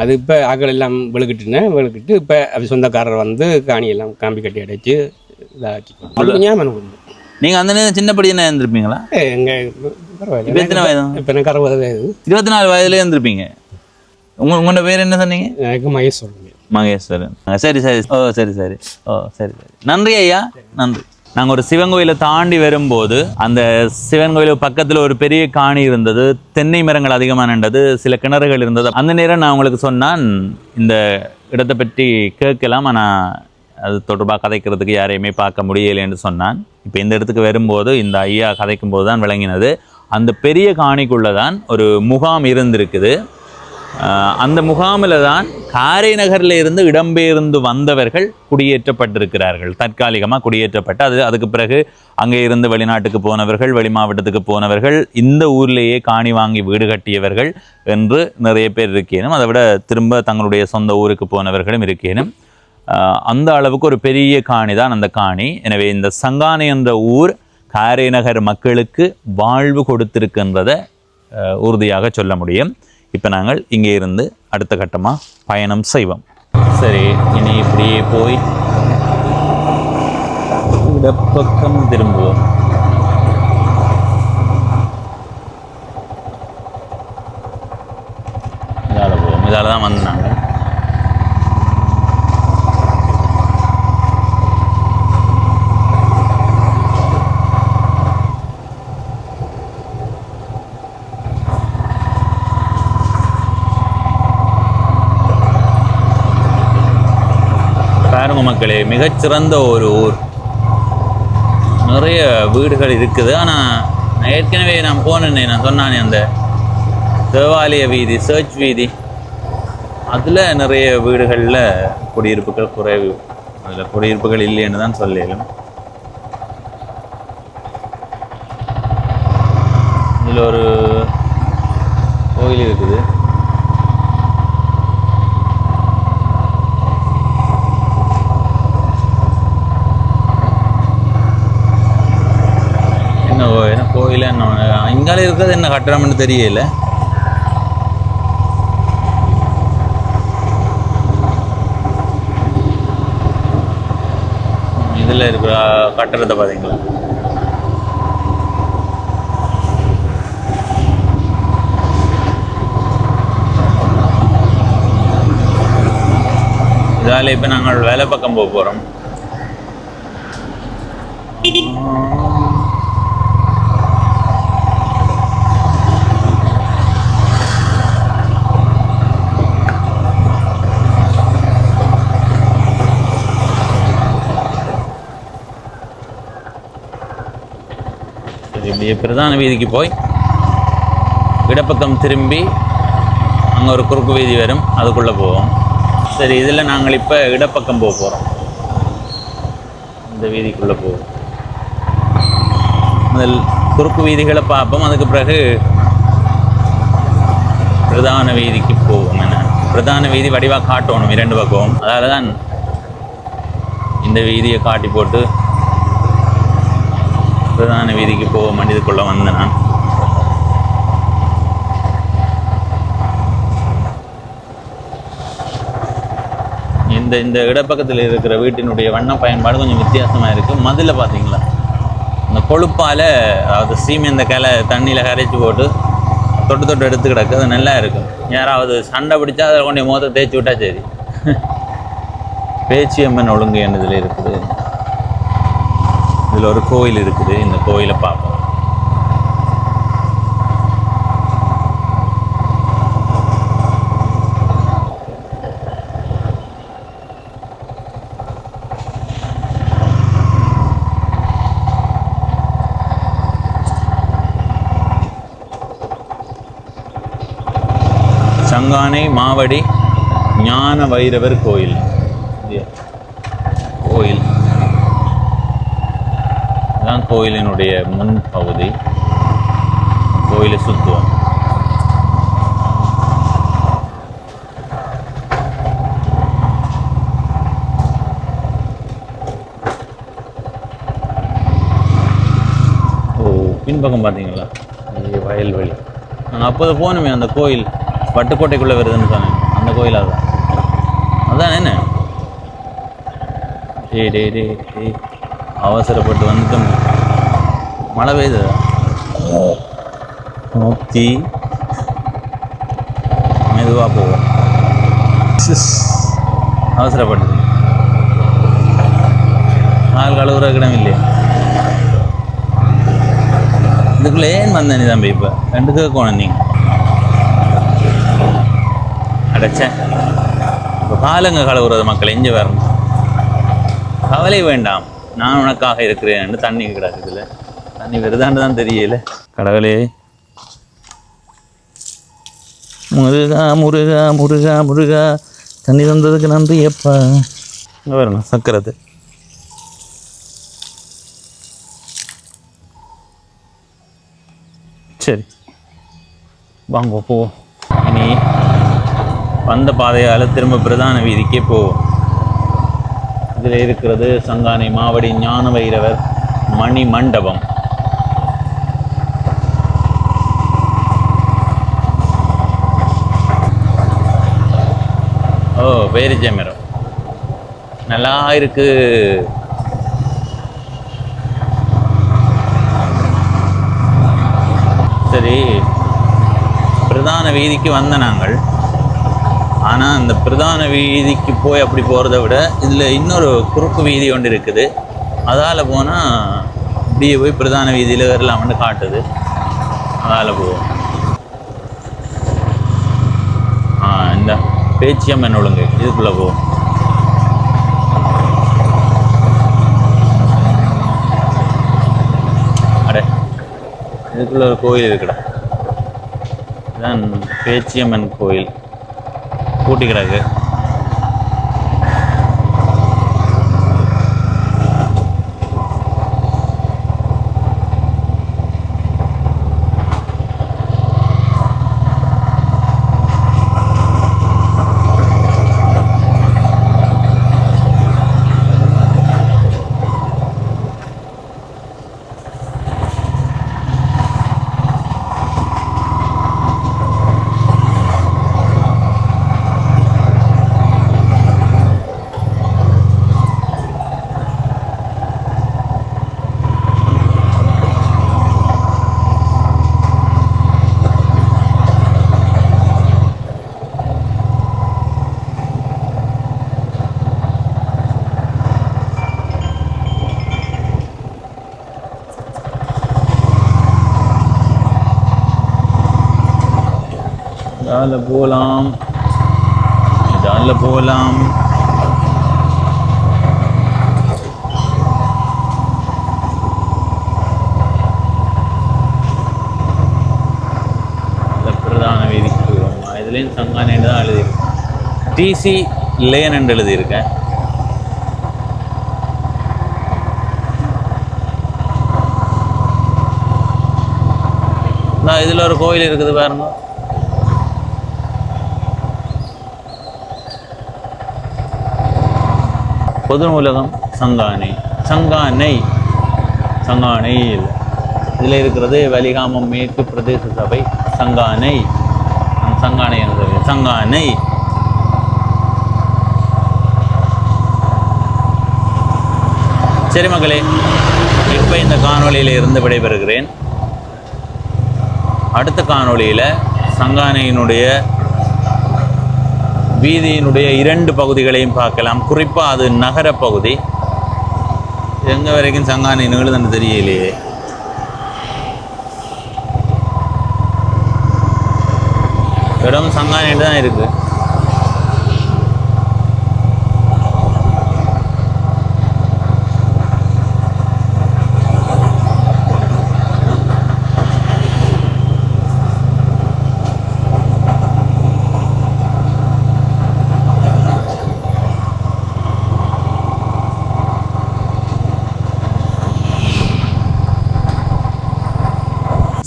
Speaker 4: அது இப்போ ஆக்கள் எல்லாம் வெளுக்கிட்டு இப்போ அது சொந்தக்காரர் வந்து காணி எல்லாம் காம்பி கட்டி அடைச்சு இதாக்கி ஞாபகம்.
Speaker 1: நீங்கள் அந்த நேரம் சின்னப்படி என்ன இருந்திருப்பீங்களா?
Speaker 4: பரவாயில்ல. எத்தனை வயது? இப்போ எனக்கு 60 வயது.
Speaker 1: 24 வயதுலேயே இருந்திருப்பீங்க. உங்களோட பேர் என்ன சொன்னீங்க?
Speaker 4: எனக்கு மகேஸ்வரன்.
Speaker 1: மகேஸ்வரன். சரி சரி. சரி சரி. சரி சரி. நன்றி ஐயா, நன்றி. நாங்கள் ஒரு சிவன் கோயிலை தாண்டி வரும்போது அந்த சிவன் கோயிலுக்கு பக்கத்தில் ஒரு பெரிய காணி இருந்தது, தென்னை மரங்கள் அதிகமாக நின்றது, சில கிணறுகள் இருந்தது. அந்த நேரம் நான் உங்களுக்கு சொன்னான் இந்த இடத்தை பற்றி கேட்கலாம், ஆனால் அது தொடர்பாக கதைக்கிறதுக்கு யாரையுமே பார்க்க முடியலைன்னு சொன்னான். இப்போ இந்த இடத்துக்கு வரும்போது இந்த ஐயா கதைக்கும் போது தான் விளங்கினது, அந்த பெரிய காணிக்குள்ளே தான் ஒரு முகாம் இருந்திருக்குது. அந்த முகாமில் தான் காரை நகரில் இருந்து இடம்பெயர்ந்து வந்தவர்கள் குடியேற்றப்பட்டிருக்கிறார்கள். தற்காலிகமாக குடியேற்றப்பட்டு அதுக்கு பிறகு அங்கே இருந்து வெளிநாட்டுக்கு போனவர்கள், வெளி மாவட்டத்துக்கு போனவர்கள், இந்த ஊர்லேயே காணி வாங்கி வீடு கட்டியவர்கள் என்று நிறைய பேர் இருக்கேனும். அதை விட திரும்ப தங்களுடைய சொந்த ஊருக்கு போனவர்களும் இருக்கேனும். அந்த அளவுக்கு ஒரு பெரிய காணி தான் அந்த காணி. எனவே இந்த சங்கானை என்ற ஊர் காரை நகர் மக்களுக்கு வாழ்வு கொடுத்திருக்கின்றதை உறுதியாக சொல்ல முடியும். இப்போ நாங்கள் இங்கே இருந்து அடுத்த கட்டமாக பயணம் செய்வோம். சரி, இனி இப்படியே போய் இந்த பக்கம் திரும்புவோம். இதால் போவோம். இதால் தான் வந்தாங்க. மக்களே, மிகச்சிறந்த ஒரு ஊர். நிறைய வீடுகள் இருக்குது. ஆனால் ஏற்கனவே நான் போனேன்னே, நான் சொன்னானே அந்த தேவாலய வீதி, சர்ச் வீதி, அதில் நிறைய வீடுகளில் குடியிருப்புகள் குறைவு. அதில் குடியிருப்புகள் இல்லைன்னு தான் சொல்லலும். இதில் ஒரு கோயில் இருக்குது. என்ன கோயில் என்ன இங்கால இருக்கிறது என்ன கட்டணம்னு தெரியல. இதில் இருக்கிற கட்டடத்தை பார்த்தீங்களா? இதால் இப்போ நாங்கள் வேலை பக்கம் போக போகிறோம். இப்படியே பிரதான வீதிக்கு போய் இடப்பக்கம் திரும்பி அங்கே ஒரு குறுக்கு வீதி வரும், அதுக்குள்ளே போவோம். சரி, இதில் நாங்கள் இப்போ இடப்பக்கம் போக போகிறோம். இந்த வீதிக்குள்ளே போவோம். முதல் குறுக்கு வீதிகளை பார்ப்போம், அதுக்கு பிறகு பிரதான வீதிக்கு போவோம். என்ன பிரதான வீதி வடிவாக காட்டணும் இரண்டு பக்கமும். அதால் தான் இந்த வீதியை காட்டி போட்டு பிரதான வீதிக்கு போக மண்டியதுக்குள்ளே வந்தேன் நான். இந்த இடப்பக்கத்தில் இருக்கிற வீட்டினுடைய வண்ண பயன்பாடு கொஞ்சம் வித்தியாசமாக இருக்குது. மதில் பார்த்தீங்களா, இந்த கொழுப்பால், அதாவது சீமெந்த கிளை தண்ணியில் கரைச்சி போட்டு தொட்டு தொட்டு எடுத்து கிடக்கு. அது நல்லா இருக்கும். யாராவது சண்டை பிடிச்சா அதை கொண்டு மோத தேய்ச்சி விட்டா சரி. பேச்சியம்மன் ஒழுங்கு என்னதில் இருக்குது. இதில் ஒரு கோயில் இருக்குது. இந்த கோயிலை பார்ப்போம். சங்கானை மாவடி ஞான வைரவர் கோயில். கோயில் தான் கோயிலினுடைய முன் பகுதி. கோயிலை சுற்றுவோம். பின்பக்கம் பார்த்தீங்களா, வயல்வெளி. நாங்கள் அப்போது போகணுமே அந்த கோயில், வட்டுக்கோட்டைக்குள்ளே வருதுன்னு சொன்னேன். அந்த கோயில் அதான் என்ன. டே அவசரப்பட்டு வந்துட்டோம். மழை பெய்யுது. நோக்கி மெதுவாக போவோம். அவசரப்பட்டு நாள் கழுவுற கிடம் இல்லையா. இதுக்குள்ளே ஏன் வந்தேன் நீ தம்பி? இப்போ ரெண்டு கேட்கணும் நீங்கள். அடைச்சேன். இப்போ காலங்க கழுவுறது மக்கள் எஞ்சி வரணும். கவலை வேண்டாம், நான் உனக்காக இருக்கிறேன். தண்ணி கிடக்குதுல, தண்ணி வருதான்னு தான் தெரியல. கடவுளே, முருகா முருகா முருகா முருகா, தண்ணி தந்ததுக்கு நன்றி. எப்பா இங்கே வரணும் சக்கரத்து. சரி வாங்க போவோம். இனி வந்த பாதையால் திரும்ப பிரதான வீதிக்கே போவோம். இதில் இருக்கிறது சங்கானை மாவடி ஞான வைரவர் மணி மண்டபம். ஓ, பேரிச்சை மரம் நல்லா இருக்கு. சரி, பிரதான வீதிக்கு வந்த நாங்கள். ஆனால் அந்த பிரதான வீதிக்கு போய் அப்படி போகிறத விட இதில் இன்னொரு குறுக்கு வீதி ஒன்று இருக்குது. அதால் போனால் இப்படியே போய் பிரதான வீதியில் வரலாம்னு காட்டுது. அதால் போவோம். இந்த பேச்சியம்மன் ஒழுங்கு இதுக்குள்ளே போவோம். அடே, இதுக்குள்ளே ஒரு கோயில் இருக்குடா. இதுதான் பேச்சியம்மன் கோயில் பூட்டி கிடக்கு. இதால போகலாம், இதால போகலாம். பிரதான வீதிக்கு வருவோமா? இதுலேயும் சங்கானேன்னு தான் எழுதியிருக்கேன். டிசி லேன் என்று எழுதியிருக்கேன். இதில் ஒரு கோயில் இருக்குது பாருங்க. பொது நூலகம் சங்கானை, சங்கானை சங்கானை இல்லை. இதில் இருக்கிறது வலிகாமம் மேற்கு பிரதேச சபை சங்கானை. சங்கானை என்ற சங்கானை. சரி மக்களே, இப்போ இந்த காணொளியில் இருந்து விடைபெறுகிறேன். அடுத்த காணொளியில் சங்கானையினுடைய வீதியினுடைய 2 பகுதிகளையும் பார்க்கலாம். குறிப்பாக அது நகர பகுதி. எங்கே வரைக்கும் சங்கானை நிகழ்துன்னு தெரியலையே. இடம் சங்கானைட்டு தான் இருக்குது.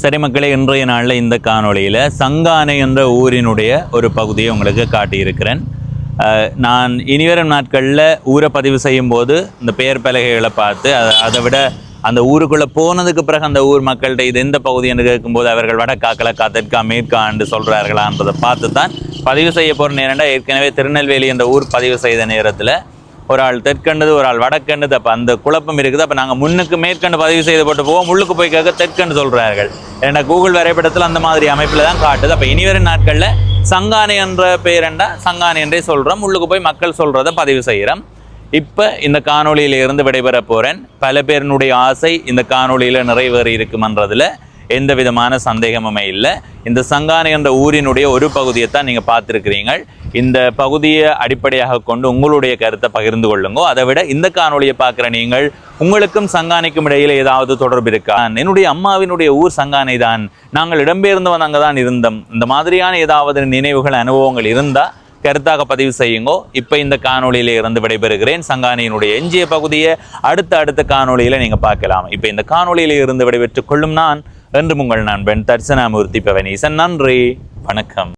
Speaker 1: சரி மக்களே, இன்றைய நாளில் இந்த காணொளியில் சங்கானை என்ற ஊரினுடைய ஒரு பகுதியை உங்களுக்கு காட்டியிருக்கிறேன். நான் இனிவரும் நாட்களில் ஊரை பதிவு செய்யும் போது இந்த பெயர் பலகைகளை பார்த்து அதை விட அந்த ஊருக்குள்ளே போனதுக்கு பிறகு அந்த ஊர் மக்கள்கிட்ட இது எந்த பகுதி என்று கேட்கும்போது அவர்கள் வடக்கா கிழக்கா தெற்கா மேற்கா என்று சொல்கிறார்களான்றதை பார்த்து தான் பதிவு செய்ய போகிற நேரம்டா. ஏற்கனவே திருநெல்வேலி என்ற ஊர் பதிவு செய்த நேரத்தில் ஒரு ஆள் தெற்கண்டது, ஒரு ஆள் வடக்கண்டது. அப்போ அந்த குழப்பம் இருக்குது. அப்போ நாங்கள் முன்னுக்கு மேற்கண்டு பதிவு செய்து போட்டு போவோம், உள்ளுக்கு போய் கேட்க தெற்கண்டு சொல்கிறார்கள். ஏன்னா கூகுள் வரைபடத்தில் அந்த மாதிரி அமைப்பில் தான் காட்டுது. அப்போ இனிவரும் நாட்களில் சங்கானை என்ற பெயரண்டா சங்கானை என்றே சொல்கிறோம், உள்ளுக்கு போய் மக்கள் சொல்கிறத பதிவு செய்கிறோம். இப்போ இந்த காணொளியில் இருந்து விடைபெற போகிறேன். பல பேரினுடைய ஆசை இந்த காணொளியில் நிறைவேறி இருக்குமன்றதில் எந்த விதமான சந்தேகமுமே இல்லை. இந்த சங்கானை என்ற ஊரினுடைய ஒரு பகுதியை தான் நீங்கள் பார்த்துருக்கிறீங்கள். இந்த பகுதியை அடிப்படையாக கொண்டு உங்களுடைய கருத்தை பகிர்ந்து கொள்ளுங்க. அதை விட இந்த காணொளியை பார்க்குற நீங்கள் உங்களுக்கும் சங்கானைக்கும் இடையில் ஏதாவது தொடர்பு இருக்கா? என்னுடைய அம்மாவினுடைய ஊர் சங்கானை தான், நாங்கள் இடம்பெயர்ந்து வந்து அங்கே தான் இருந்தோம், இந்த மாதிரியான ஏதாவது நினைவுகள் அனுபவங்கள் இருந்தால் கருத்தாக பதிவு செய்யுங்கோ. இப்போ இந்த காணொளியில இருந்து விடைபெறுகிறேன். சங்கானையினுடைய எஞ்சிய பகுதியை அடுத்த காணொளியில் நீங்கள் பார்க்கலாம். இப்போ இந்த காணொளியில இருந்து விடைபெற்றுக் கொள்ளும் நான் என்றும் உங்கள் நண்பன் தட்சணாமூர்த்தி பவனீசன். நன்றி, வணக்கம்.